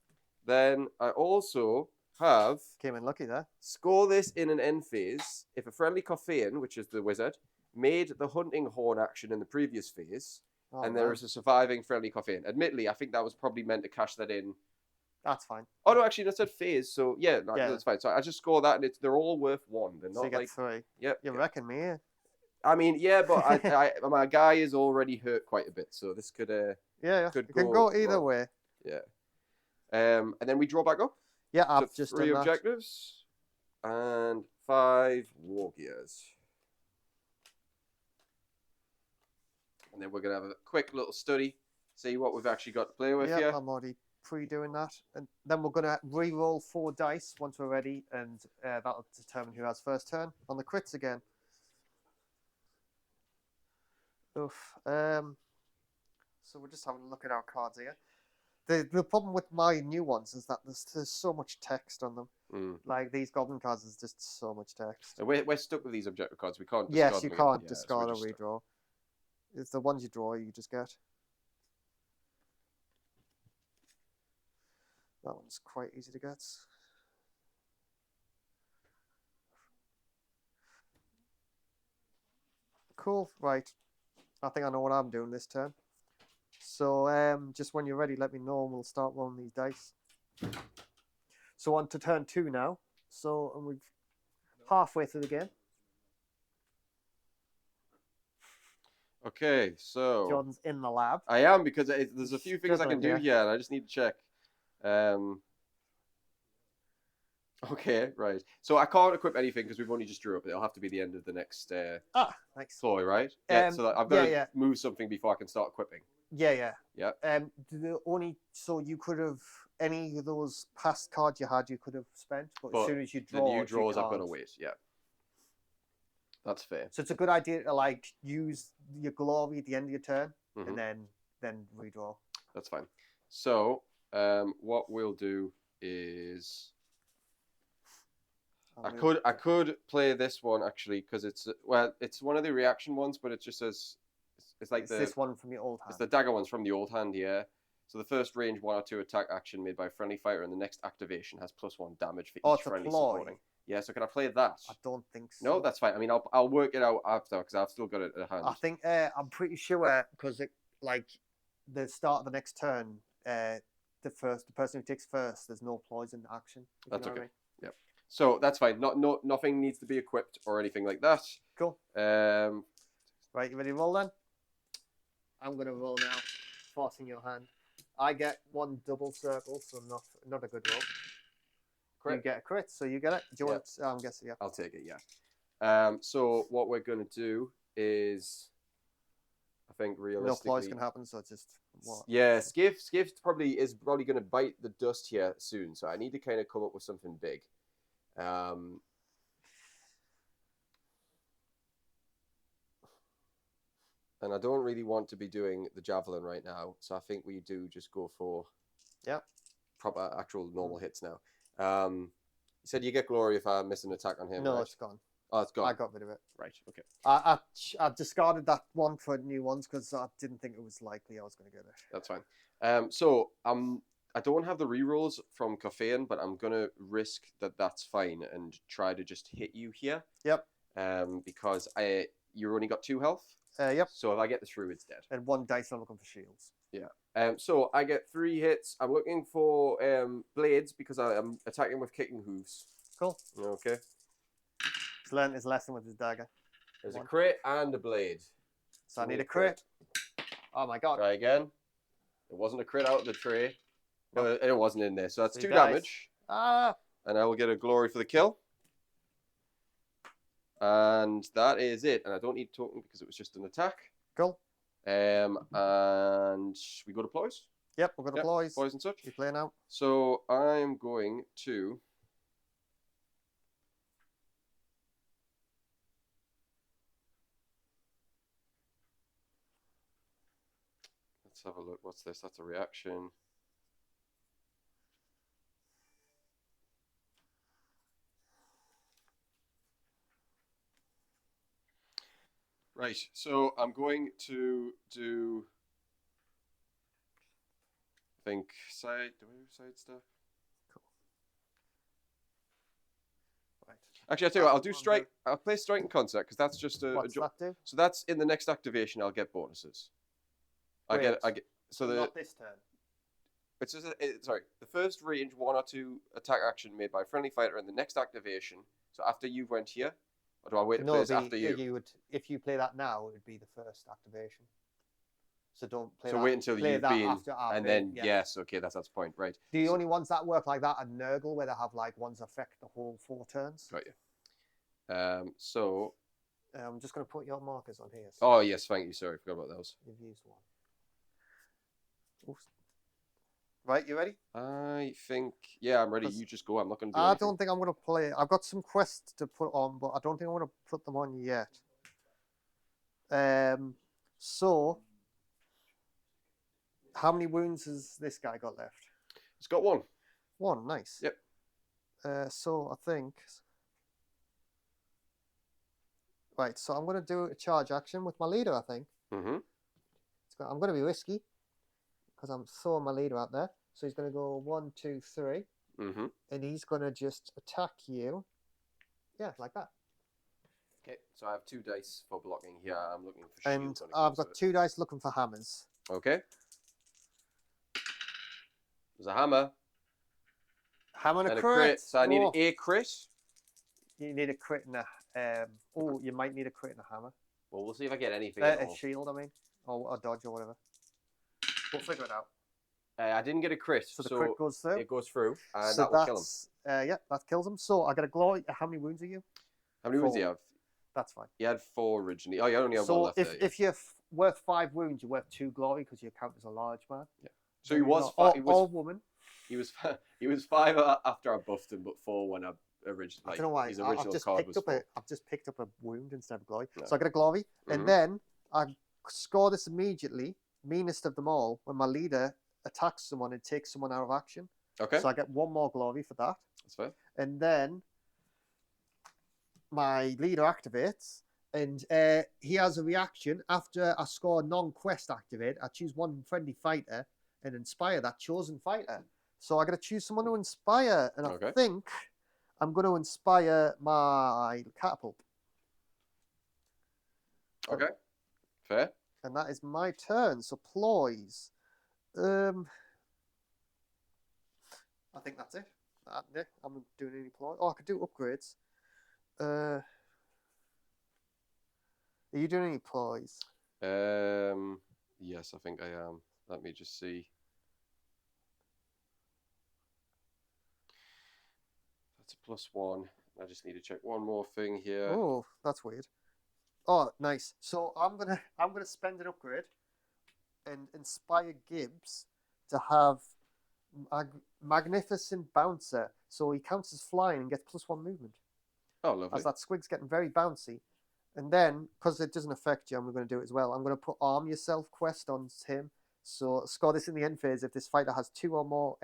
Then I also have Came in lucky there. score this in an end phase if a friendly Coffean, which is the wizard, made the hunting horn action in the previous phase, and there is a surviving friendly Coffean. Admittedly, I think that was probably meant to cash that in. That's fine. Oh no, actually, that said phase, so yeah, that's fine. So I just score that, and they're all worth 1. They're So not you get like 3. Yep. You reckon me? Yeah. I mean, yeah, but my guy is already hurt quite a bit, so this could Yeah. could It can go either wrong. way. Yeah. And then we draw back up. Yeah, I've So just 3 done that. objectives and 5 war gears. And then we're going to have a quick little study see what we've actually got to play with Yep, here. I'm already pre-doing that. And then we're going to re-roll 4 dice once we're ready, and that'll determine who has first turn on the crits again. Oof. So we're just having a look at our cards here. The problem with my new ones is that there's so much text on them. Like these goblin cards, there's just so much text. And we're stuck with these objective cards. We can't discard Yes, you them can't again. discard Yeah, or so we're just redraw. It's the ones you draw you just get. That one's quite easy to get. Cool, right. I think I know what I'm doing this turn. So just when you're ready, let me know and we'll start rolling these dice. So on to turn 2 now. So and we've halfway through the game. Okay, so John's in the lab. I am, because there's a few things I can do Dribbling, here, and I just need to check. Okay, right. So I can't equip anything because we've only just drew up. It'll have to be the end of the next Nice. ploy, right? Yeah. So I've got to yeah. move something before I can start equipping. Yeah. Yeah. So you could have any of those past cards you had, you could have spent, but as soon as you The draw, new draws, you I've got to can't. wait. Yeah. That's fair. So it's a good idea to like use your glory at the end of your turn, Mhm. and then redraw. That's fine. So what we'll do is I could play this one actually, because it's one of the reaction ones, but it just says it's like this one from your old hand. It's the dagger ones from the old hand, yeah. So the first range 1 or 2 attack action made by a friendly fighter, and the next activation has +1 damage for each friendly supporting. Yeah, so can I play that? I don't think so. No, that's fine. I mean, I'll work it out after, because I've still got it at hand. I think I'm pretty sure, because like the start of the next turn, the person who takes first, there's no poison action. That's okay. Yeah. So that's fine. Nothing needs to be equipped or anything like that. Cool. Right, you ready to roll then? I'm gonna roll now, forcing your hand. I get 1 double circle, so not a good roll. Crit. You get a crit, so you get it. Do you want? I'm guessing, yeah. I'll take it. Yeah. So what we're gonna do is, I think realistically, no ploys can happen, so it's just what? Yeah, Skaeth probably going to bite the dust here soon, so I need to kind of come up with something big. And I don't really want to be doing the javelin right now, so I think we do just go for proper actual normal hits now. You said you get glory if I miss an attack on him. No, right? it's gone. Oh, it's gone. I got rid of it. Right. Okay. I discarded that one for new ones because I didn't think it was likely I was going to get it. That's fine. So I don't have the rerolls from Coffean, but I'm gonna risk that's fine and try to just hit you here. Yep. Because you only got 2 health. Yep. So if I get this through, it's dead. And 1 dice, I'm looking for shields. Yeah. So I get 3 hits. I'm looking for blades because I'm attacking with kicking hooves. Cool. Okay. He's learned his lesson with his dagger. There's a crit and a blade. So I need a crit. Oh my god. Try again. It wasn't a crit out of the tray. No, it wasn't in there. So that's 2 dice. damage. Ah. And I will get a glory for the kill. And that is it. And I don't need token because it was just an attack. Cool. And we go to ploys. Yep, we're going to ploys. Ploys and such. You play now. So I'm going to. Let's have a look. What's this? That's a reaction. Right, so I'm going to do, I think, do I do side stuff? Cool. Right. Actually, I'll tell you what, I'll do strike, I'll play strike and concert, because that's just a... What's that do? So that's in the next activation, I'll get bonuses. I get, so not this turn. It's just, sorry, the first range 1 or 2 attack action made by a friendly fighter in the next activation, so after you went here, or do I wait to play this after you? If you play that now, it would be the first activation. So don't play so that. wait until play you've that been, after I've and been, then, yes, okay, that's the point, right. The only ones that work like that are Nurgle, where they have like ones that affect the whole 4 turns. Got you. So... I'm just going to put your markers on here. Oh, yes, thank you, sorry, forgot about those. You've used 1. Oops. Right, you ready? I think, yeah, I'm ready. 'Cause You just go. I'm not going to do I anything. don't think I'm going to play. I've got some quests to put on, but I don't think I'm going to put them on yet. So, how many wounds has this guy got left? It's got one. One, nice. Yep. So I think. Right, so I'm going to do a charge action with my leader, I think. Mm-hmm. I'm going to be risky because I'm throwing my leader out there. So he's going to go 1, 2, 3. Mm-hmm. And he's going to just attack you. Yeah, like that. Okay, so I have 2 dice for blocking here. I'm looking for And shields. I've got 2 dice looking for hammers. Okay. There's a hammer. Hammer And a a crit. crit. So I need Oh, a crit. you need a crit and a... you might need a crit and a hammer. Well, we'll see if I get anything at A all. shield, I mean. Or a dodge or whatever. We'll figure it out. I didn't get a crit. So the crit goes through. It goes through, and So that will kill him. Yeah, that kills him. So I got a glory. How many wounds are you? How many wounds do you 4. have? That's fine. You had 4 originally. Oh, you only have 1 So left there. if you're worth 5 wounds, you're worth 2 glory because you count as a large man. Yeah. So he was Or woman. He was 5 after I buffed him, but 4 when I originally. I don't know why. His original I've just card picked was up 4. I've just picked up a wound instead of glory. No. So I get a glory, Mhm. and then I score this immediately. Meanest of them all, when my leader attacks someone and takes someone out of action. Okay. So I get 1 more glory for that. That's fair. And then my leader activates, and he has a reaction after I score non-quest activate. I choose 1 friendly fighter and inspire that chosen fighter. So I got to choose someone to inspire, and I think I'm going to inspire my catapult. Okay. Fair. And that is my turn. So ploys. I think that's it. Yeah, I'm not doing any ploy. Oh, I could do upgrades. Are you doing any ploys? Yes, I think I am. Let me just see. That's a +1. I just need to check one more thing here. Oh, that's weird. Oh, nice. So I'm gonna spend an upgrade and inspire Gibbs to have magnificent bouncer. So he counts as flying and gets +1 movement. Oh, lovely. As that squig's getting very bouncy. And then, because it doesn't affect you, I'm going to do it as well. I'm going to put Arm Yourself quest on him. So score this in the end phase if this fighter has 2 or more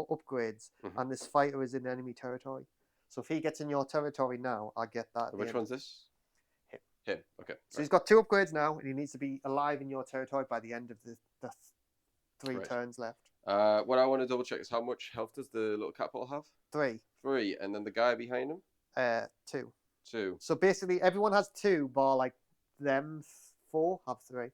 upgrades, and this fighter is in enemy territory. So if he gets in your territory now, I get that. Which one's this? Him. Okay. So he's got 2 upgrades now, and he needs to be alive in your territory by the end of the 3 turns left. What I want to double check is how much health does the little catapult have? 3. 3, and then the guy behind him? 2. 2. So basically, everyone has 2, bar like them 4 have 3.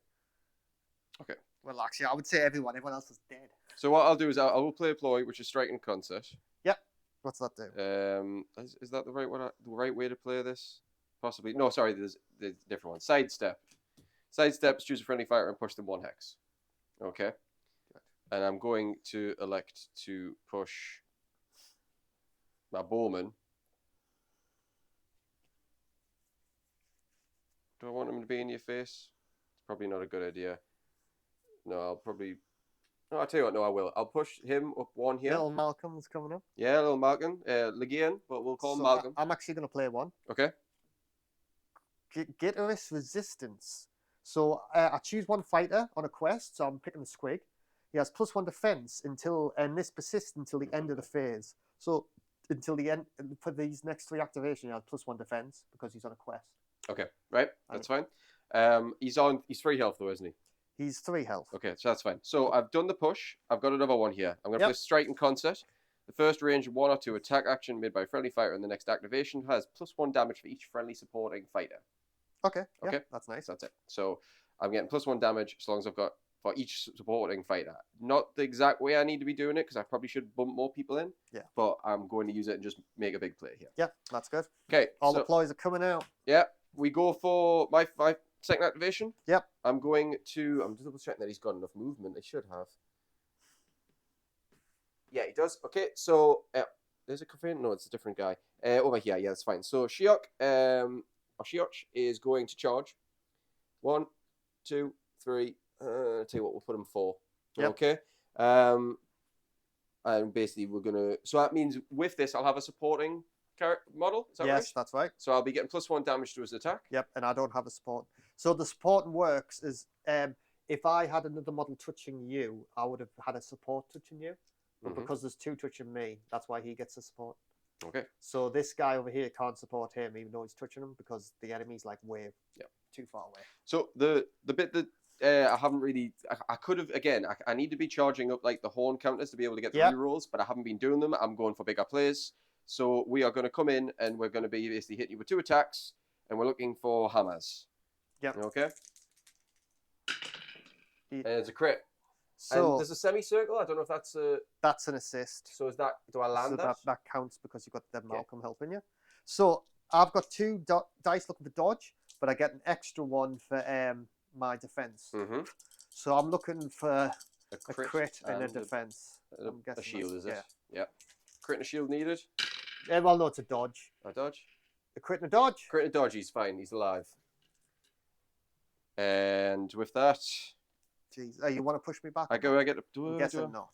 Okay. Well, actually, I would say everyone. Everyone else is dead. So what I'll do is I will play a ploy, which is strike and concert. Yep. What's that do? Is that the right way to play this? Possibly. No, sorry. There's a different one. Sidestep. Sidestep. Choose a friendly fighter and push them 1 hex. Okay. And I'm going to elect to push my bowman. Do I want him to be in your face? It's probably not a good idea. No, I'll probably... No, I'll tell you what. No, I will. I'll push him up 1 here. Little Malcolm's coming up. Yeah, little Malcolm. Legian, but we'll call him Malcolm. I'm actually going to play 1. Okay. Gitterous Resistance. So I choose 1 fighter on a quest, so I'm picking the squig. He has +1 defense and this persists until the end of the phase. So until the end, for these next 3 activations, he has +1 defense because he's on a quest. Okay, right, that's fine. He's 3 health though, isn't he? He's 3 health. Okay, so that's fine. So I've done the push. I've got another one here. I'm going to play Strike and Concert. The first range 1 or 2 attack action made by a friendly fighter in the next activation has +1 damage for each friendly supporting fighter. Okay, yeah, that's nice. That's it. So I'm getting +1 damage as long as I've got for each supporting fighter. Not the exact way I need to be doing it because I probably should bump more people in. Yeah. But I'm going to use it and just make a big play here. Yeah, that's good. Okay. All the ploys are coming out. Yeah. We go for my second activation. Yep. I'm just double checking that he's got enough movement. He should have. Yeah, he does. Okay, so there's a coffin. No, it's a different guy. Over here. Yeah, that's fine. So Shiok is going to charge. 1, 2, 3, I'll tell you what, we'll put him 4. Yep. Okay. And basically we're gonna. So that means with this, I'll have a supporting model. Is that right? Yes, that's right. So I'll be getting +1 damage to his attack. Yep, and I don't have a support. So the supporting works is if I had another model touching you, I would have had a support touching you. But because there's 2 touching me, that's why he gets the support. Okay. So this guy over here can't support him, even though he's touching him, because the enemy's like way too far away. So the bit that I haven't really, I could have, again, I need to be charging up like the horn counters to be able to get the rerolls, but I haven't been doing them. I'm going for bigger plays. So we are going to come in and we're going to be basically hitting you with 2 attacks, and we're looking for hammers. Yep. Okay. Yeah. And it's a crit. So and there's a semicircle. I don't know if that's a. That's an assist. So is that? Do I land so that? That counts because you've got the Malcolm helping you. So I've got 2 dice looking for dodge, but I get an extra 1 for my defense. So I'm looking for a crit and a defense. I'm guessing a shield, is it? Yeah. Yeah. Crit and a shield needed. Yeah, well, no, it's a dodge. A dodge. A crit and a dodge. Crit and a dodge. He's fine. He's alive. And with that. Jeez, you want to push me back? I get. I'm guessing not.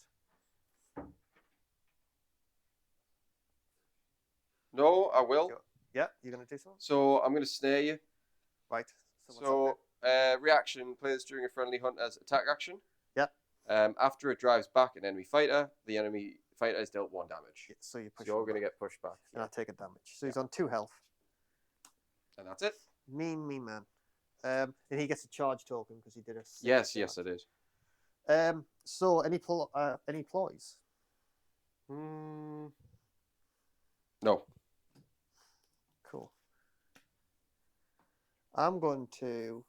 No, I will. Yeah, you're going to do something? So I'm going to snare you. Right. So reaction plays during a friendly hunt as attack action. Yep. After it drives back an enemy fighter, the enemy fighter is dealt 1 damage. So you're going to get pushed back. And I take a damage. So he's on 2 health. And that's it. Mean man. And he gets a charge token because he did a. Yes, I did. So any ploys? No. Cool. I'm going to.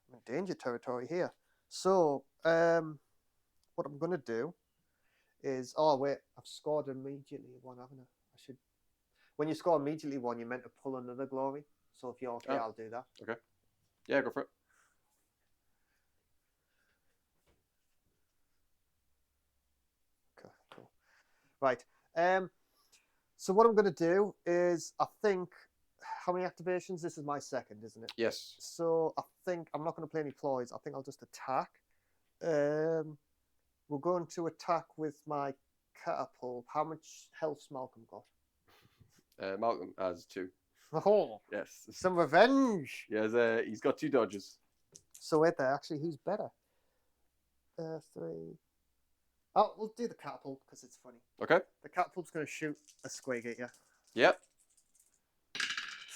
I'm in danger territory here. So what I'm going to do is. Oh wait, I've scored immediately 1, haven't I? I should. When you score immediately 1, you're meant to pull another glory. So if you're okay, I'll do that. Okay. Yeah, go for it. Okay, cool. Right. So what I'm going to do is, I think, how many activations? This is my second, isn't it? Yes. So I think I'm not going to play any ploys. I think I'll just attack. We're going to attack with my catapult. How much health's Malcolm got? Malcolm has 2. Oh, yes. Some revenge. Yes, he's got 2 dodges. So wait there. Actually, who's better? 3. Oh, we'll do the catapult because it's funny. Okay. The catapult's going to shoot a squig at you. Yep.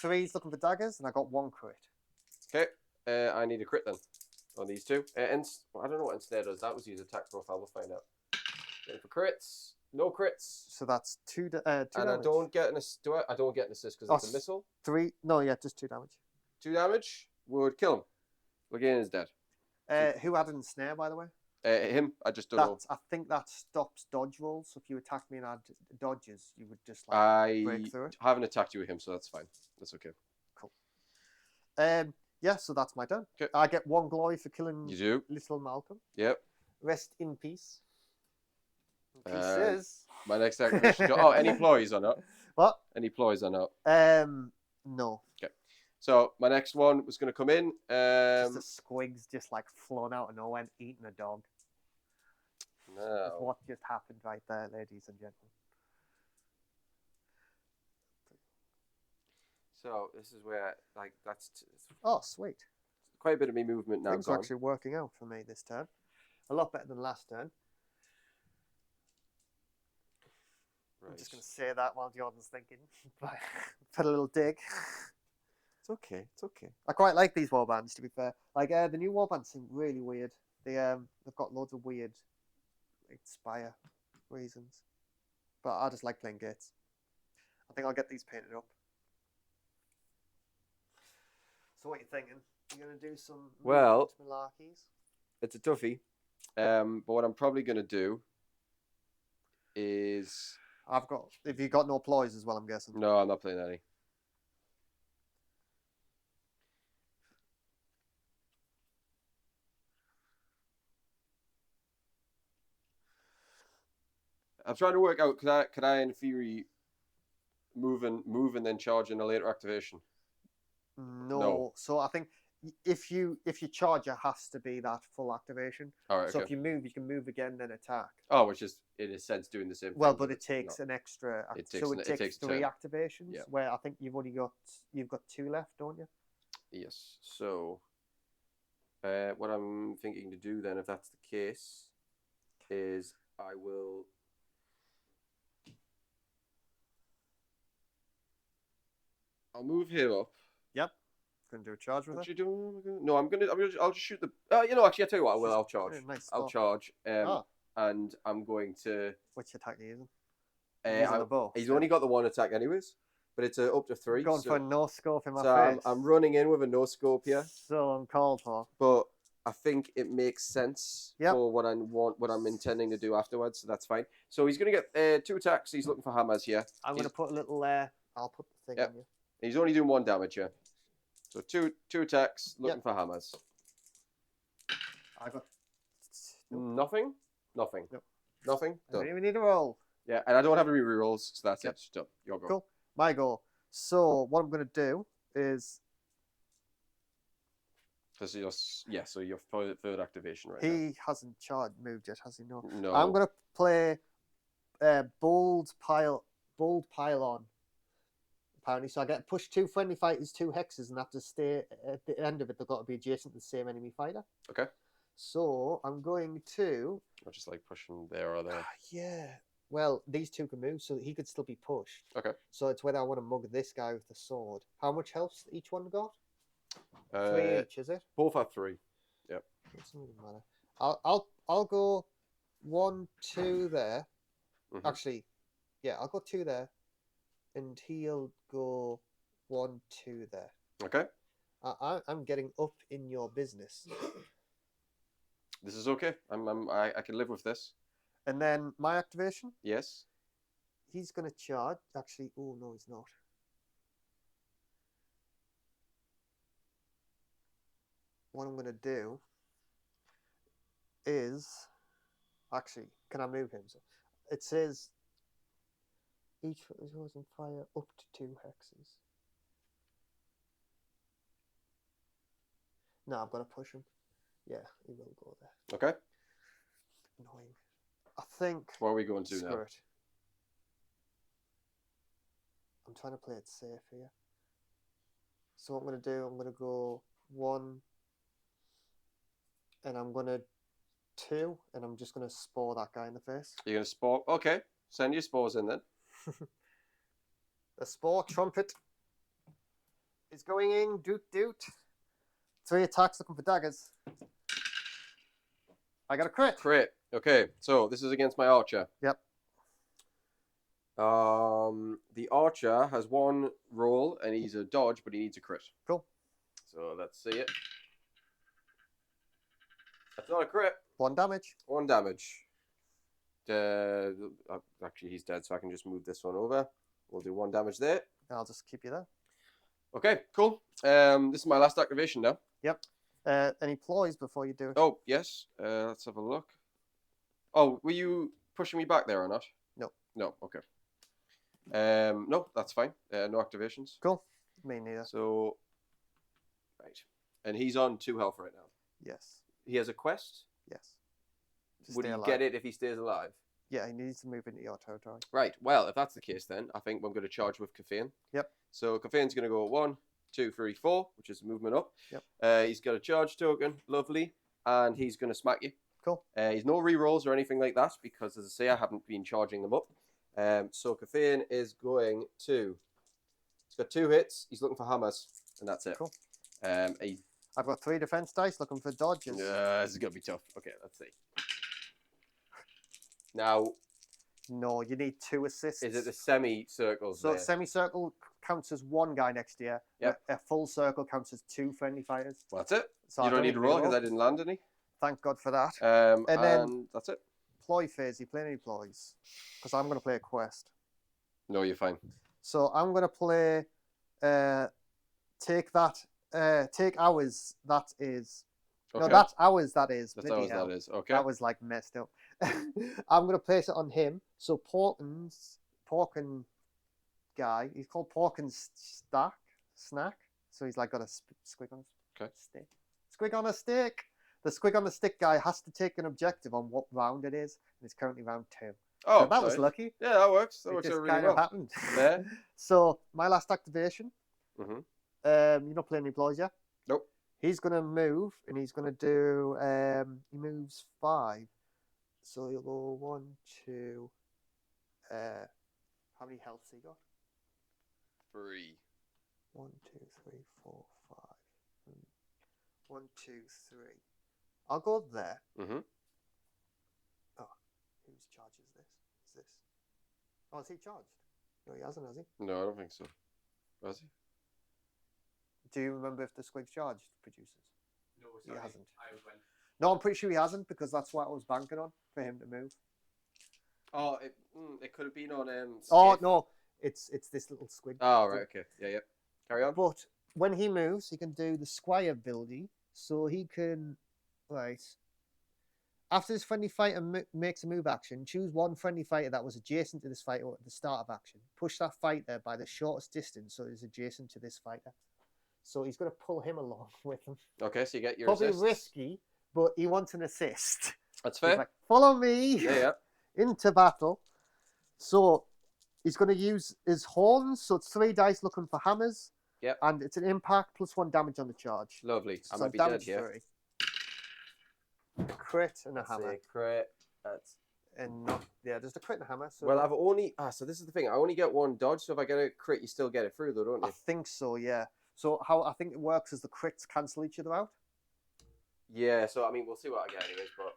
3's looking for daggers, and I got 1 crit. Okay. I need a crit then on these 2. I don't know what instead does. That was his attack profile. We'll find out. Going for crits. No crits. So that's 2 2 and damage. I don't get an assist. I don't get an assist because it's a missile. 3. No, yeah, just 2 damage. 2 damage would kill him. Again, is dead. Who had an snare, by the way? Him. I just don't know. I think that stops dodge rolls. So if you attack me and I had dodges, you would just like break through it. I haven't attacked you with him, so that's fine. That's okay. Cool. Yeah, so that's my turn. Okay. I get 1 glory for killing You do. little Malcolm. Yep. Rest in peace. In pieces. My next activation. Oh, any ploys or not? What? Any ploys or not? No. Okay. So my next one was going to come in. Just the squigs just like flown out of nowhere and eating a dog. No. That's what just happened right there, ladies and gentlemen. So this is where, like, that's Oh, sweet. quite a bit of me movement now. Things are actually working out for me this turn. A lot better than last turn. Right. I'm just going to say that while Jordan's thinking. Put a little dig. It's okay. It's okay. I quite like these warbands, to be fair. Like, the new warbands seem really weird. They've got loads of weird, like, spire reasons. But I just like playing gates. I think I'll get these painted up. So what are you thinking? You're going to do some malarkeys? It's a toughie. But what I'm probably going to do is... If you got no ploys as well, I'm guessing. No, I'm not playing any. I'm trying to work out, could I in theory move and then charge in a later activation? No. No. So I think if you charge, it has to be that full activation. All right. So Okay. if you move, you can move again, then attack. Oh, which is in a sense doing the same thing. Well, but it takes no. an extra. It So takes it takes a 3 turn. activations. Yeah. Where I think you've got 2 left, don't you? Yes. So, what I'm thinking to do then, if that's the case, is I'll move him up. Yep. Gonna do a charge with What it. you doing? No, I'll just shoot the. You know, actually, I tell you what, I will. I'll charge. Nice I'll spot. charge. Oh. And I'm going to. Which attack are you using? Using the bow. He's only got the 1 attack, anyways, but it's up to 3. Going for a no scope in my so face. I'm running in with a no scope here. So uncalled for. But I think it makes sense Yep. for what I'm intending to do afterwards, so that's fine. So he's going to get 2 attacks. He's looking for hammers here. I'm going to put a little. I'll put the thing Yep. on you. He's only doing 1 damage here. So two attacks, looking for hammers. I got. Nothing. Nope. Nothing. I don't Done. even need a roll. Yeah, and I don't have any rerolls, so that's Yep. it. Done. Your go. Cool. My go. So what I'm going to do is So your third activation right he hasn't moved yet, has he? No. now. No. I'm going to play bold pylon. Apparently, so I get push 2 friendly fighters, 2 hexes, and have to stay at the end of it. They've got to be adjacent to the same enemy fighter. Okay. So I'm going to. Or just like pushing there or there. Yeah. Well, these 2 can move, so he could still be pushed. Okay. So it's whether I want to mug this guy with the sword. How much health each one got? 3 each, is it? Both have 3. It doesn't really matter. I'll go 1, 2 there. Mhm. Actually, yeah, I'll go 2 there, and he'll go 1, 2 there. Okay. I'm getting up in your business. This is okay. I can live with this. And then my activation, Yes. he's going to charge. Actually, oh no, he's not. What I'm going to do is, actually, can I move him? So it says each foot is on fire up to 2 hexes. No, I'm going to push him. Yeah, he will go there. Okay. Annoying. I think. What are we going to now? Screw it. I'm trying to play it safe here. So what I'm going to do, I'm going to go 1, and I'm going to 2, and I'm just going to spore that guy in the face. You're going to spore? Okay. Send your spores in then. The spore trumpet is going in. Doot doot. 3 attacks looking for daggers. I got a crit. Crit. Okay. So this is against my archer. Yep. The archer has 1 roll and he's a dodge, but he needs a crit. Cool. So let's see it. That's not a crit. 1 damage. 1 damage. Actually, he's dead, so I can just move this one over. We'll do 1 damage there. I'll just keep you there. Okay, cool. This is my last activation now. Yep. Any ploys before you do it? Oh, yes. Let's have a look. Oh, were you pushing me back there or not? No. No, okay. No, that's fine. No activations. Cool. Me neither. So, right. And he's on 2 health right now. Yes. He has a quest. Yes. To Would stay he alive. get it if he stays alive? Yeah, he needs to move into your territory. Right. Well, if that's the case, then I think I'm going to charge with Caffeine. Yep. So Caffeine's going to go 1, 2, 3, 4, which is movement up. Yep. He's got a charge token, lovely, and he's going to smack you. Cool. He's no re-rolls or anything like that because, as I say, I haven't been charging them up. So Caffeine is going to. He's got 2 hits. He's looking for hammers, and that's it. Cool. I've got 3 defense dice looking for dodges. This is going to be tough. Okay, let's see. Now, No, you need 2 assists. is it the semicircles? So there? semicircle counts as 1 guy next to you. Yep. A full circle counts as 2 friendly fighters. Well, that's it. So You I don't need to roll because I roll. didn't land any. Thank God for that. And then- that's it. Ploy phase. You play any ploys? Because I'm going to play a quest. No, you're fine. So I'm going to play. Take hours. That is. Okay. No, that's hours. That is. That's Bloody how hell. that is. Okay. That was like messed up. I'm going to place it on him. So Porkin guy. He's called Porkin Snack. So he's like got a squig on Okay. a stick. Squig on a stick. The squig on the stick guy has to take an objective on what round it is, and it's currently round 2. Oh, so that was nice. lucky. Yeah, that works. That It works just out really kind well. of happened. Yeah. So my last activation. Mhm. You're not playing any ploys yet. Nope. He's gonna move, and he's gonna do. He moves 5, so he'll go 1, 2. How many healths he got? 3. 1, 2, 3, 4, 5. 1, 2, 3. I'll go there. Mhm. Oh, whose charge is this? Is this? Oh, is he charged? No, he hasn't, has he? No, I don't think so. Was he? Do you remember if the squig's charged, producers? No, He sorry. hasn't. I went. No, I'm pretty sure he hasn't because that's what I was banking on for him to move. Oh, it could have been on Oh Skaeth. no, it's this little squig. Oh, right. Okay. Yeah, yeah. Carry on. But when he moves, he can do the squire ability, so he can after this friendly fighter makes a move action, choose one friendly fighter that was adjacent to this fighter at the start of action. Push that fighter by the shortest distance so it is adjacent to this fighter. So he's going to pull him along with him. Okay, so you get your Probably assists. risky, but he wants an assist. That's He's fair. like, follow me Yeah, yeah. into battle. So he's going to use his horns. So it's 3 dice looking for hammers. Yep. And it's an impact plus 1 damage on the charge. Lovely. I So might be dead damage here. 3. A crit and a That's hammer. a crit. That's... And not, yeah, just a crit and a hammer. So Well, I've only... so this is the thing. I only get 1 dodge, so if I get a crit, you still get it through, though, don't I you? think so, yeah. So how I think it works is the crits cancel each other out. Yeah, so, I mean, we'll see what I get anyways, but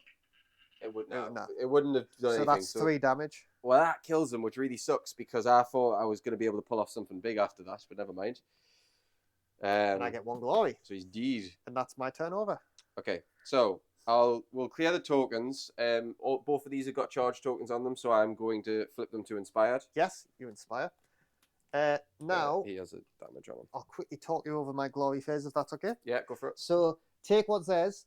it wouldn't, No. it wouldn't have done So anything. that's 3 damage. Well, that kills them, which really sucks, because I thought I was going to be able to pull off something big after that, but never mind. And I get 1 glory. So he's deed. And that's my turn over. Okay, so we'll clear the tokens. Both of these have got charge tokens on them, so I'm going to flip them to inspired. Yes, you inspire. Now, he has a damage on him. I'll quickly talk you over my glory phase if that's okay. Yeah, go for it. So take what's theirs.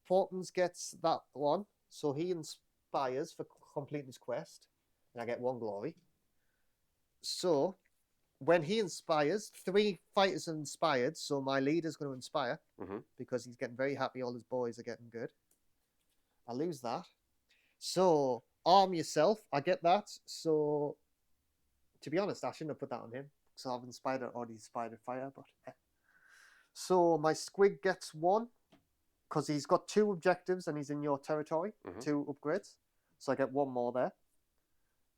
Portons gets that one. So he inspires for completing his quest. And I get 1 glory. So when he inspires, 3 fighters are inspired. So my leader's going to inspire because he's getting very happy. All his boys are getting good. I lose that. So arm yourself. I get that. So to be honest, I shouldn't have put that on him. So I've already inspired a fire. But so my squig gets 1 because he's got 2 objectives and he's in your territory. 2 upgrades. So I get 1 more there.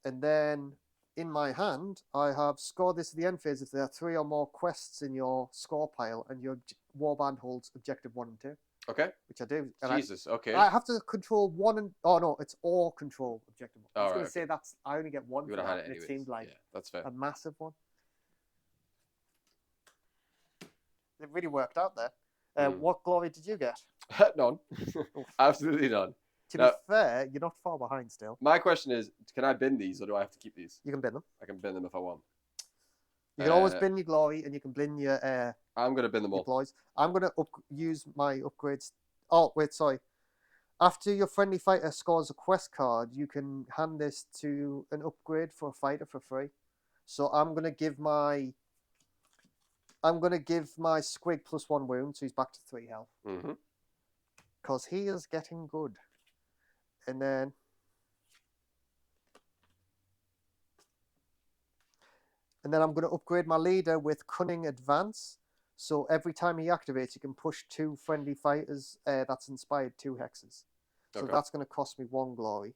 And then in my hand, I have score this at the end phase if there are 3 or more quests in your score pile and your warband holds objective 1 and 2. Okay. Which I do. And Jesus, okay. I have to control 1 and... Oh, no, it's all control objective 1. I was Oh, going right, to say I only get 1 You for would have that, had it and anyways. it seemed like Yeah, that's fair. a massive one. It really worked out there. What glory did you get? None. Absolutely none. To be fair, you're not far behind still. My question is, can I bin these or do I have to keep these? You can bin them. I can bin them if I want. You can always bin your glory and you can bin your I'm going to bin them all. deploys. I'm going to use my upgrades. Oh, wait, sorry. After your friendly fighter scores a quest card, you can hand this to an upgrade for a fighter for free. So I'm going to give my squig plus 1 wound, so he's back to 3 health. Because he is getting good. And then I'm going to upgrade my leader with Cunning Advance. So every time he activates, you can push 2 friendly fighters that's inspired 2 hexes. So that's going to cost me 1 glory.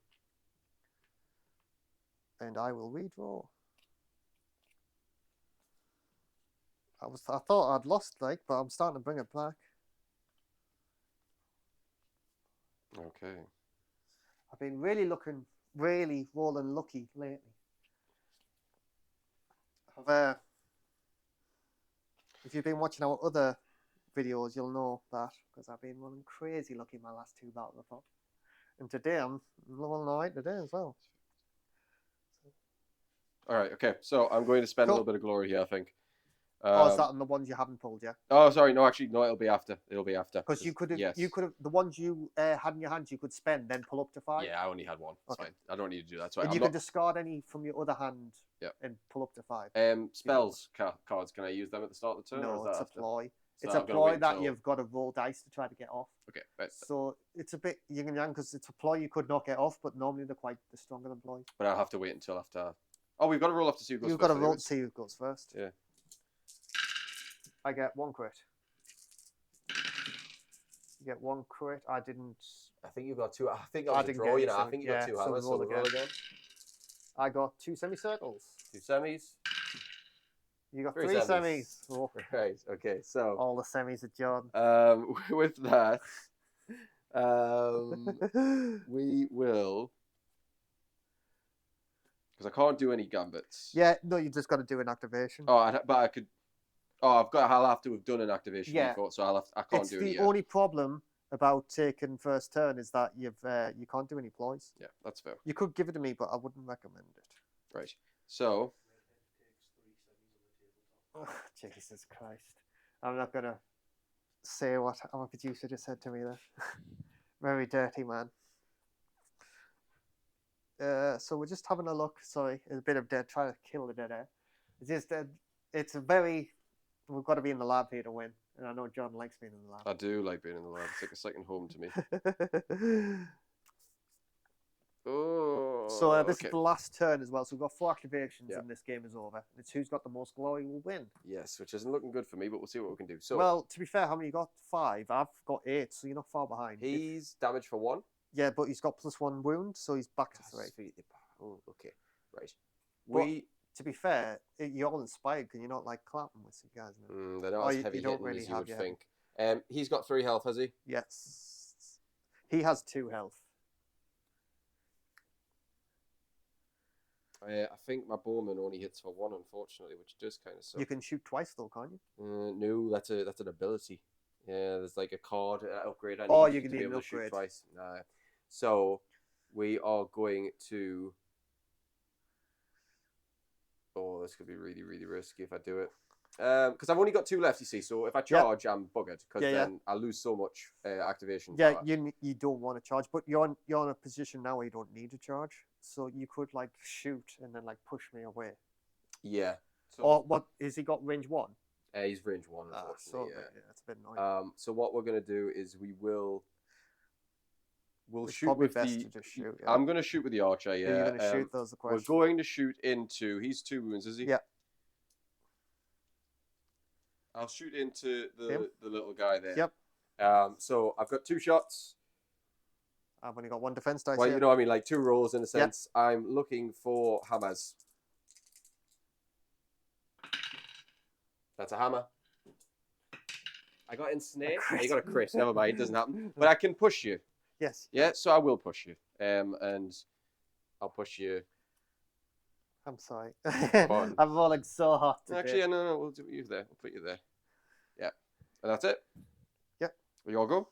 And I will redraw. I thought I'd lost, but I'm starting to bring it back. Okay. I've been really rolling lucky lately. If you've been watching our other videos, you'll know that because I've been rolling crazy lucky my last 2 battles of. And today I'm rolling alright today as well. All right, okay. So I'm going to spend a little bit of glory here, I think. Or is that on the ones you haven't pulled yet? Oh, sorry. No, actually, no. It'll be after. It'll be after. Because you could have, Yes. the ones you had in your hands, you could spend, then pull up to 5. Yeah, I only had one. It's fine. I don't need to do that. So And you could discard any from your other hand. Yep. And pull up to 5. Spells cards. Can I use them at the start of the turn? No, or is it's a that after? ploy. So It's I've a gotta ploy wait that until- you've got to roll dice to try to get off. Okay. Right. So it's a bit yin and yang because it's a ploy you could not get off, but normally they're stronger than ploy. But I'll have to wait until after. Oh, we've got to roll off to see who goes You've first. got to roll to anyways. see who goes first. Yeah. I get 1 crit. You get 1 crit. I didn't. I think you've got 2. I think I I was a didn't draw. get You know, any, I think you got yeah, 2 so hammers. So roll we'll roll again. I got 2 semicircles. 2 semis. You got 3 3 semis. semis. Oh, Right. Okay. So. all the semis are John. With that, we will, because I can't do any gambits. Yeah, no, you just got to do an activation. Oh, but I could. Oh, I'll have to have done an activation before, so I can't It's do the it yet. only problem about taking first turn is that you can't do any ploys. Yeah, that's fair. You could give it to me, but I wouldn't recommend it. Right. So. Oh, Jesus Christ. I'm not going to say what our producer just said to me there. Very dirty, man. So we're just having a look. Sorry, a bit of dead, trying to kill the dead air. It's just, it's a very, we've got to be in the lab here to win. And I know John likes being in the lab. I do like being in the lab. It's like a second home to me. Oh. So this is the last turn as well. So we've got 4 activations Yeah. and this game is over. It's who's got the most glory will win. Yes, which isn't looking good for me, but we'll see what we can do. So Well, to be fair, how many you got? 5. I've got 8, so you're not far behind. he's damaged for 1. Yeah, but he's got +1 wound, so he's back to 3. Oh, okay. Right. But to be fair, you're all inspired. Can you not like clapping with you guys? No? They're not Oh, as you heavy don't hitting really as you have would your think. He's got 3 health, has he? Yes. He has 2 health. I think my bowman only hits for 1, unfortunately, which does kind of suck. You can shoot twice though, can't you? No, that's an ability. Yeah, there's like a card upgrade. I Oh, need you can to do be an able to shoot upgrade. twice. Nah. So we are going to. Oh, this could be really, really risky if I do it. Because I've only got 2 left, you see. So if I charge, I'm buggered because then I lose so much activation. Yeah, power. you don't want to charge, but you're in a position now where you don't need to charge, so you could like shoot and then like push me away. Yeah. So, Or what? Is he got range 1? he's range 1, So unfortunately. yeah, it's a bit annoying. So what we're gonna do is we'll It's shoot probably with best the. to just shoot. Yeah. I'm gonna shoot with the archer. Yeah. You're gonna shoot. Those the We're question. going to shoot into. He's 2 wounds, is he? Yeah. I'll shoot into Him? the little guy there. Yep. So I've got 2 shots. I've only got 1 defense dice. Well, here. you know what I mean, like 2 rolls in a sense. I'm looking for hammers. That's a hammer. I got ensnared. A crit. You got a crit. Never mind, it doesn't happen. But I can push you. Yes. Yeah, so I will push you. And I'll push you. I'm sorry. on. I'm rolling so hot. Actually, yeah, no, we'll do you there. We'll put you there. Yeah. And that's it. Yep. We all go?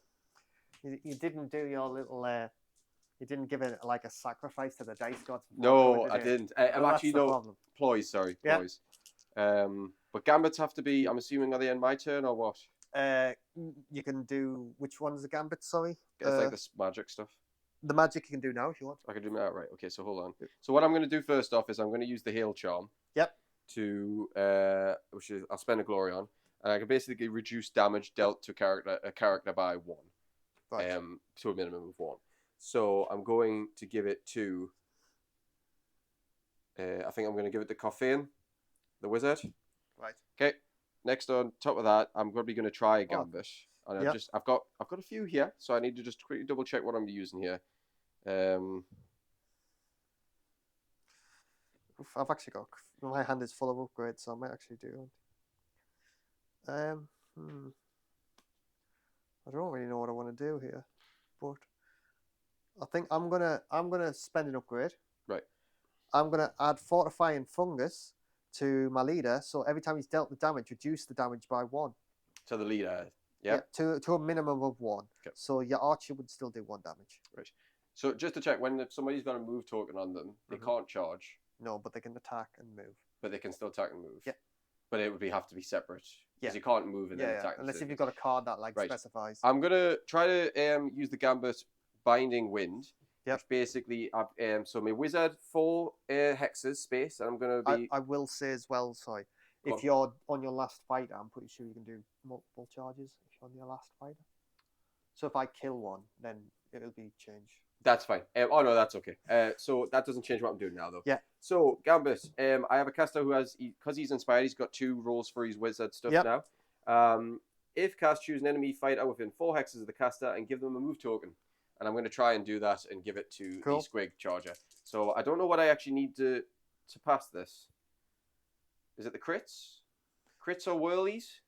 You didn't do your little. You didn't give it like a sacrifice to the dice gods. No, I didn't. I'm Well, actually that's the no problem. ploys. Sorry, Yeah. ploys. But gambits have to be. I'm assuming are they in my turn or what? You can do which one's the gambit? Sorry, It's like this magic stuff. the magic you can do now if you want. I can do that right. Okay, so hold on. So what I'm going to do first off is I'm going to use the hail charm. Yep. To which is I'll spend a glory on, and I can basically reduce damage dealt to a character by 1. Right. To a minimum of 1. So I'm going to give it to. I think I'm going to give it to Coffin, the wizard. Right. Okay. Next on top of that, I'm probably going to try a gambit, and Yep. I've got a few here, so I need to just quickly double check what I'm using here. I've actually got my hand is full of upgrades, so I might actually do it. I don't really know what I want to do here, but I think I'm gonna spend an upgrade. Right. I'm gonna add fortifying fungus to my leader, so every time he's dealt the damage, reduce the damage by 1. To the leader. Yeah. To a minimum of 1. Okay. So your archer would still do 1 damage. Right. So just to check, when somebody's got a move token on them, they can't charge, No, but they can attack and move. but they can still attack and move. Yeah. But it would have to be separate. Yeah. Because you can't move and then Yeah, attack. unless if you've got a card that like Right. specifies. I'm gonna try to use the Gambit Binding Wind. Yep. Which basically, so my wizard 4 hexes space, and I'm gonna be. I will say as well, sorry, Go if you're on your last fighter, I'm pretty sure you can do multiple charges if you're on your last fighter. So if I kill one, then it'll be changed. That's fine. Oh no, that's okay. So that doesn't change what I'm doing now, though. Yeah. So Gambit, I have a caster who has, because he's inspired, he's got 2 rolls for his wizard stuff now. If cast, choose an enemy fighter within 4 hexes of the caster and give them a move token. And I'm going to try and do that and give it to the Squig Charger. So I don't know what I actually need to pass this. Is it the crits? Crits or whirlies?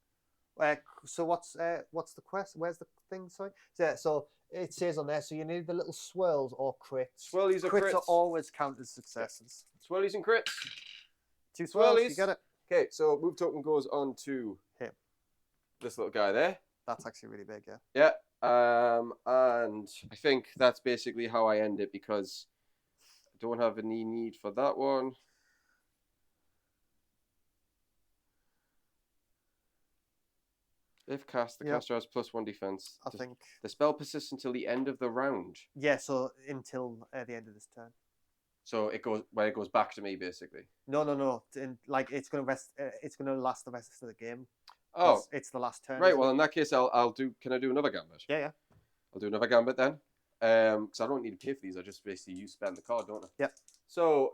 So what's the quest? Where's the thing? Sorry. So it says on there. So you need the little swirls or crits. Swirlies or crits? Crits are always counted as successes. Swirlies and crits. 2 swirls. Swirlies. You get it. Okay, so move token goes on to him. This little guy there. That's actually really big. Yeah. Yeah. And I think that's basically how I end it because I don't have any need for that one. If cast, the caster has +1 defense. I think the spell persists until the end of the round. Yeah, so until the end of this turn. So it goes back to me basically. No. It's gonna rest. It's gonna last the rest of the game. Oh, it's the last turn. Right. Well, in that case, I'll do. Can I do another gambit? Yeah. I'll do another gambit then. Because I don't need to pay for these. I just basically spend the card, don't I? Yeah. So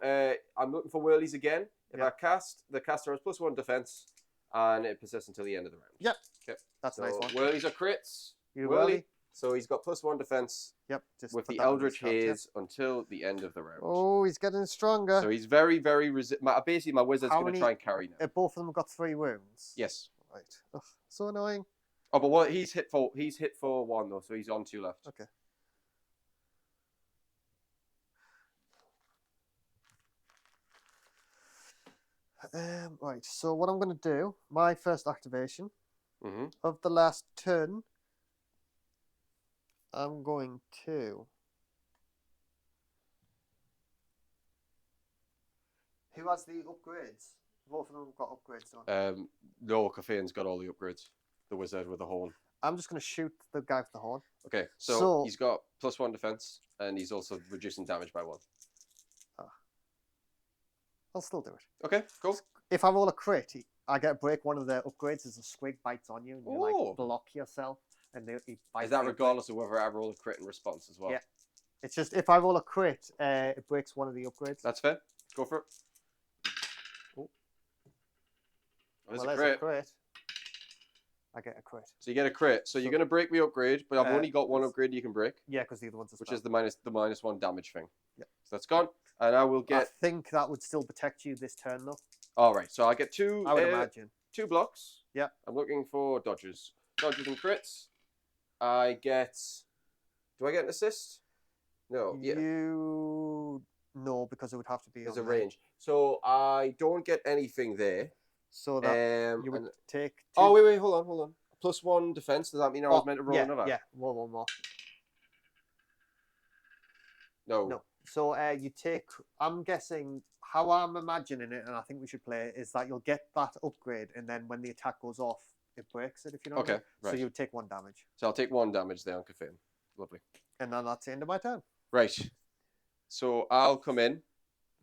I'm looking for whirlies again. If I cast, the caster has +1 defense, and it persists until the end of the round. Yep. Okay. That's a nice one. Whirlies are crits. Whirly. So he's got +1 defense. Yep. With the Eldritch Haze until the end of the round. Oh, he's getting stronger. So he's very, very basically, my wizard's going to try and carry now. Both of them have got 3 wounds. Yes. Right. Ugh, so annoying. Oh, but what he's hit for 1 though, so he's on 2 left. Okay. Right. So what I'm going to do, my first activation of the last turn, I'm going to. Who has the upgrades? Both of them have got upgrades on. No, Cafane's got all the upgrades. The wizard with the horn. I'm just going to shoot the guy with the horn. Okay, so he's got +1 defense, and he's also reducing damage by 1. I'll still do it. Okay, cool. If I roll a crit, I get to break one of the upgrades as a squig bites on you, and you like block yourself, and he bites. Is that regardless of whether I roll a crit in response as well? Yeah. It's just if I roll a crit, it breaks one of the upgrades. That's fair. Go for it. Oh. There's a crit. I get a crit. So you get a crit. So you're going to break the upgrade, but I've only got 1 upgrade you can break. Yeah, because the other one's a spell. Which is the -1 damage thing. Yeah. So that's gone. And I will get... I think that would still protect you this turn, though. All right. So I get 2... I would imagine. 2 blocks. Yeah. I'm looking for dodges. Dodges and crits. I get... Do I get an assist? No. Yeah. No, because it would have to be... There's a range. So I don't get anything there. So that you would take... 2... Oh, wait, hold on. +1 defense. Does that mean I was meant to roll another? Yeah, roll 1 more. No. So you take... I'm guessing... How I'm imagining it, and I think we should play it, is that you'll get that upgrade, and then when the attack goes off, it breaks it, if you know what I mean. Right. So you would take 1 damage. So I'll take 1 damage there on Cafane. Lovely. And then that's the end of my turn. Right. So I'll come in.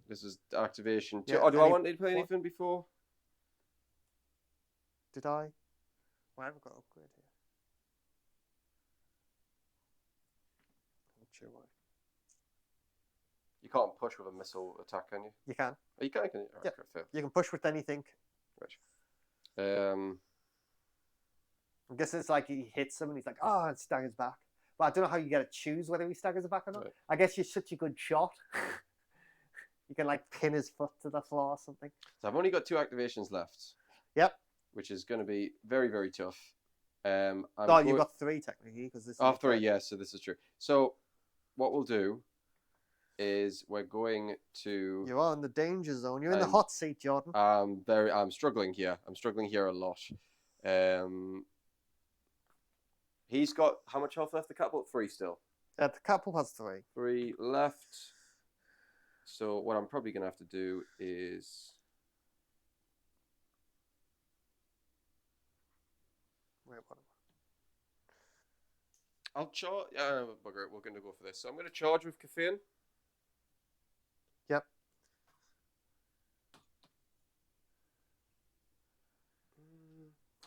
This is activation 2. Yeah, do I want to play anything before? Did I? Well, I haven't got upgrade here. I'm not sure why. You can't push with a missile attack, can you? You can. Oh, you can. All right, yeah. Fair. You can push with anything. Right. I guess it's like he hits him and he's like, oh, it staggers back. But I don't know how you get to choose whether he staggers back or not. Right. I guess you're such a good shot. You can like pin his foot to the floor or something. So I've only got 2 activations left. Yep. Which is going to be very, very tough. You've got 3 technically because this. Oh, 3, yeah. So this is true. So what we'll do is we're going to... You are in the danger zone. You're in the hot seat, Jordan. I'm struggling here. I'm struggling here a lot. He's got how much health left? The catapult 3 still. The catapult has 3. 3 left. So what I'm probably going to have to do is... about him. I'll charge. Bugger it. We're going to go for this. So I'm going to charge with caffeine. Yep.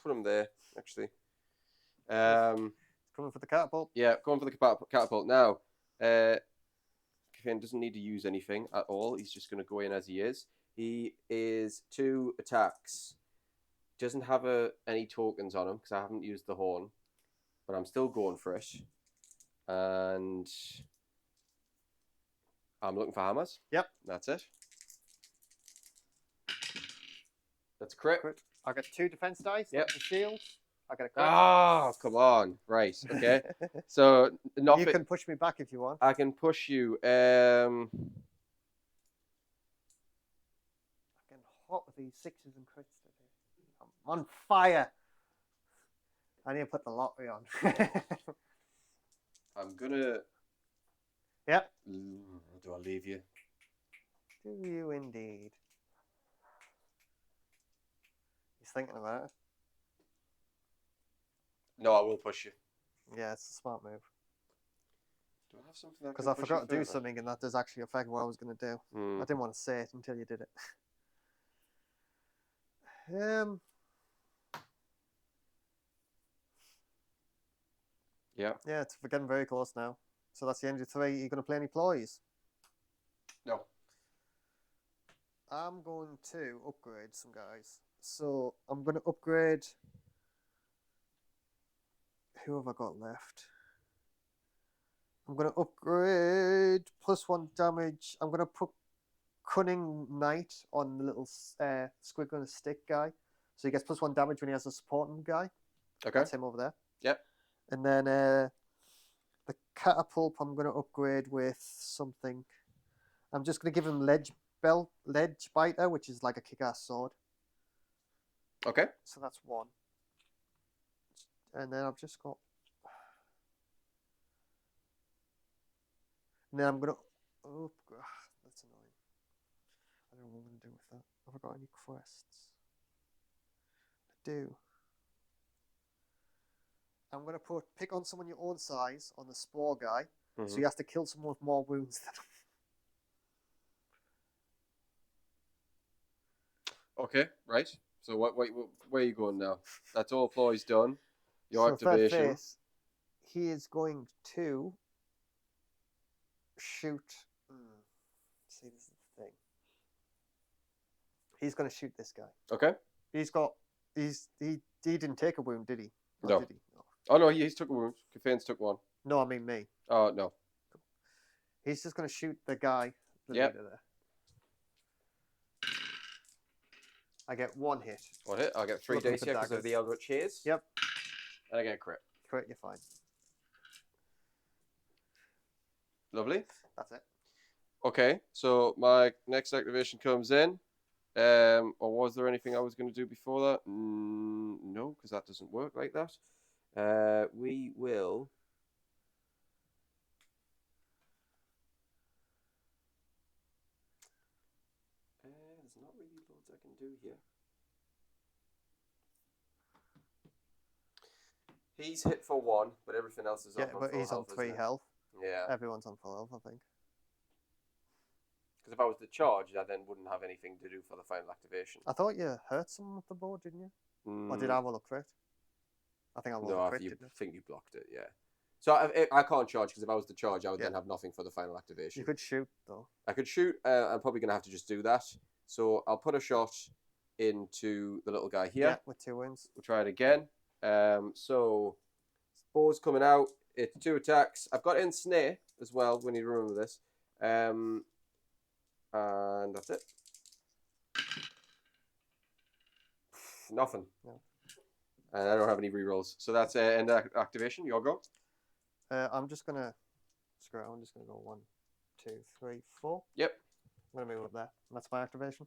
Put him there, actually. Coming for the catapult. Yeah, going for the catapult now. Caffeine doesn't need to use anything at all. He's just going to go in as he is. He is 2 attacks. Doesn't have any tokens on him because I haven't used the horn, but I'm still going for it. And I'm looking for hammers. Yep. That's it. That's a crit. I got 2 defense dice. Yep. The shield. I got a crit. Oh, come on. Right. Okay. So You can push me back if you want. I can push you. I'm getting hot with these 6s and crits today. I'm on fire. I need to put the lottery on. I'm gonna. Yep. Do I leave you? Do you indeed? He's thinking about it. No, I will push you. Yeah, it's a smart move. Do I have something? Because I forgot to do something, and that does actually affect what I was going to do. Hmm. I didn't want to say it until you did it. Yeah. Yeah, we're getting very close now. So that's the end of 3. Are you going to play any ploys? No. I'm going to upgrade some guys. So I'm going to upgrade. Who have I got left? I'm going to upgrade +1 damage. I'm going to put Cunning Knight on the little squiggle and a stick guy. So he gets +1 damage when he has a supporting guy. Okay. That's him over there. Yep. And then the catapult I'm going to upgrade with something. I'm just going to give him ledge biter, which is like a kick-ass sword. Okay. So that's 1. And then I've just got. And then I'm going to. Oh, that's annoying. I don't know what I'm going to do with that. Have I got any quests? I do. I'm going to pick on someone your own size on the spore guy. Mm-hmm. So he has to kill someone with more wounds than him. Okay, right. So where are you going now? That's all ploys done. Your so activation. Third phase, he is going to shoot. See, this is the thing. He's going to shoot this guy. Okay. He didn't take a wound, did he? Or No. Did he? No. Oh no, he's took a wound. Cafane's took 1. No, I mean me. Oh no. He's just going to shoot the guy. The Yep. leader there. I get 1 hit. 1 hit. I'll get 3 Looking dice for here because of daggers. the Eldritch Haze. Yep. And I get a crit. Crit, you're fine. Lovely. That's it. Okay, so my next activation comes in. Or was there anything I was going to do before that? No, because that doesn't work like that. We will. There's not really loads I can do here. He's hit for 1, but everything else is Yeah, on but full he's health, on 3 isn't it? health. Yeah. Everyone's on full health, I think. Because if I was to charge, I then wouldn't have anything to do for the final activation. I thought you hurt someone with the bow, didn't you? Or did I roll a crit? I think I rolled No, a I crit, didn't I? think you blocked it, yeah. So I can't charge because if I was to charge, I would then have nothing for the final activation. You could shoot, though. I could shoot. I'm probably going to have to just do that. So I'll put a shot into the little guy here. Yeah, with 2 wounds. We'll try it again. So bow's coming out. It's 2 attacks. I've got ensnare as well. We need to remember this. And that's it. Nothing. No. And I don't have any rerolls. So that's end activation. Your go. I'm just going to screw it. I'm just going to go 1, 2, 3, 4. Yep. I'm going to move up there. And that's my activation.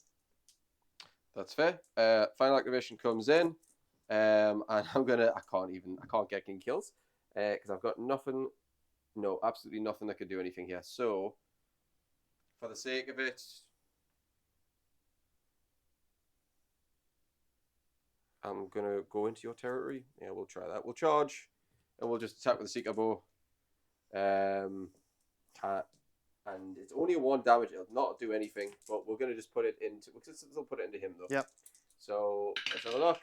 That's fair. Final activation comes in. And I can't get any kills. Because I've got nothing. No, absolutely nothing that could do anything here. So, for the sake of it, I'm gonna go into your territory. Yeah, we'll try that. We'll charge, and we'll just attack with the Seeker Bow. And it's only 1 damage. It'll not do anything, but we're gonna just put it into. We'll put it into him though. Yep. So let's have a look.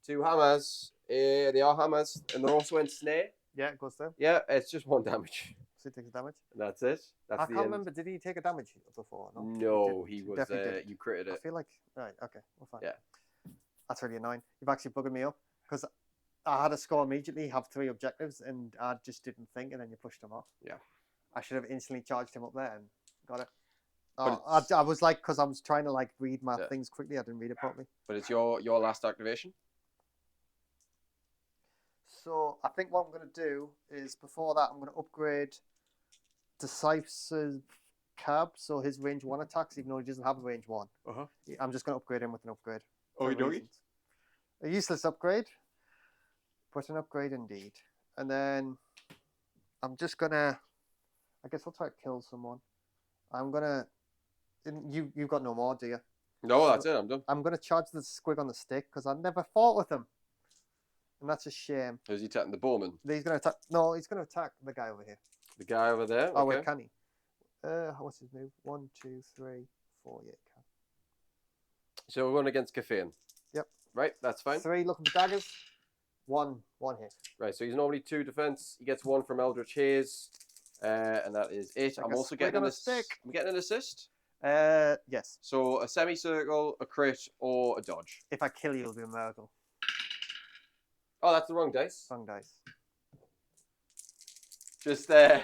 2 hammers. They are hammers, and they're also in snare. Yeah, it goes through. Yeah, it's just 1 damage. So he takes damage. And that's it. That's I the can't end. remember. Did he take a damage before? No, he was. definitely did. You critted I it. feel like right. Okay, we're fine. Yeah. That's really annoying. You've actually bugged me up because I had a score immediately, have 3 objectives, and I just didn't think, and then you pushed him off. Yeah. I should have instantly charged him up there and got it. But I was like, because I was trying to like read my things quickly, I didn't read it properly. But it's your last activation. So I think what I'm going to do is before that, I'm going to upgrade Decisive Cab, so his range 1 attacks, even though he doesn't have a range 1. Uh-huh. I'm just going to upgrade him with an upgrade. Oh, you doing? A useless upgrade, but an upgrade indeed. And then I'm just going to, I guess I'll try to kill someone. I'm going to, you've got no more, do you? No, that's it. I'm done. I'm going to charge the squig on the stick because I never fought with him. And that's a shame. Is he attacking the bowman? He's going to attack. No, he's going to attack the guy over here. The guy over there? Oh, Okay. wait, can he? What's his move? 1, 2, 3, 4. Yeah, can. So we're going against Skaeth. Yep. Right, that's fine. 3 looking for daggers. 1 hit. Right, so he's normally 2 defense. He gets 1 from Eldritch Haze. And that is it. Like I'm a also squig getting on an a stick. I'm getting an assist. Yes. So a semicircle, a crit, or a dodge. If I kill you, it'll be a miracle. Oh, that's the wrong dice. Wrong dice. Just you're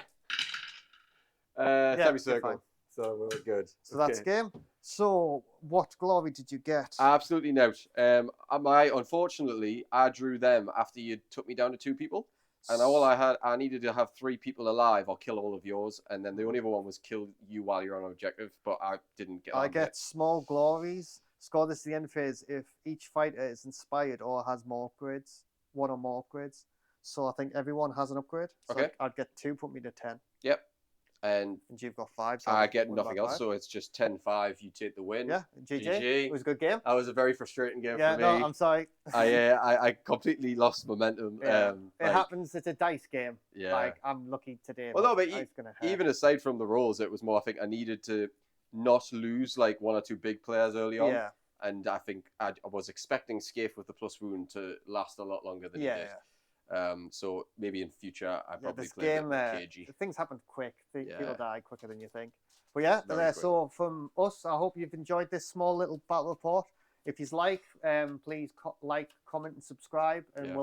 semicircle. fine. So we're good. So that's game. So what glory did you get? Absolutely not. Unfortunately, I drew them after you took me down to 2 people. And I needed to have 3 people alive or kill all of yours. And then the only other one was kill you while you're on objective. But I didn't get I get small glories. Score this at the end phase if each fighter is inspired or has more upgrades. 1 or more upgrades. So I think everyone has an upgrade. So Okay. I'd get 2, put me to 10. Yep. And you've got 5. So I get nothing else. So it's just 10-5. You take the win. Yeah, GG. GG. It was a good game. That was a very frustrating game Yeah, for me. no, I'm sorry. I completely lost momentum. Yeah. It happens. It's a dice game. Yeah. Like, I'm lucky today. Well, no, but I was gonna hurt. even aside from the rolls, it was more, I think I needed to not lose like 1 or 2 big players early on. Yeah. And I think I was expecting Skaeth with the plus wound to last a lot longer than it did. So maybe in future I probably this play a bit game, more cagey. things happen quick. People Yeah. die quicker than you think. But yeah, Very quick. so from us, I hope you've enjoyed this small little battle report. If you like, please like, comment, and subscribe, and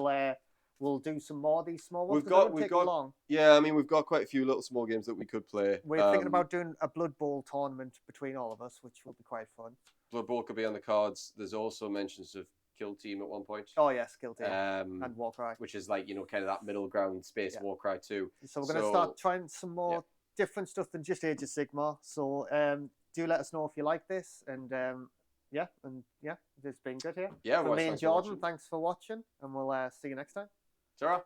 we'll do some more of these small ones. We've got long. Yeah, I mean we've got quite a few little small games that we could play. We're thinking about doing a Blood Bowl tournament between all of us, which will be quite fun. Blood Bowl could be on the cards. There's also mentions of Kill Team at one point. Oh yeah, Skill Team and Warcry, which is like kind of that middle ground space Warcry too. So we're going to start trying some more different stuff than just Age of Sigmar. So do let us know if you like this, and it's been good here. Yeah, from me and Jordan, thanks for watching, and we'll see you next time. Ta-ra.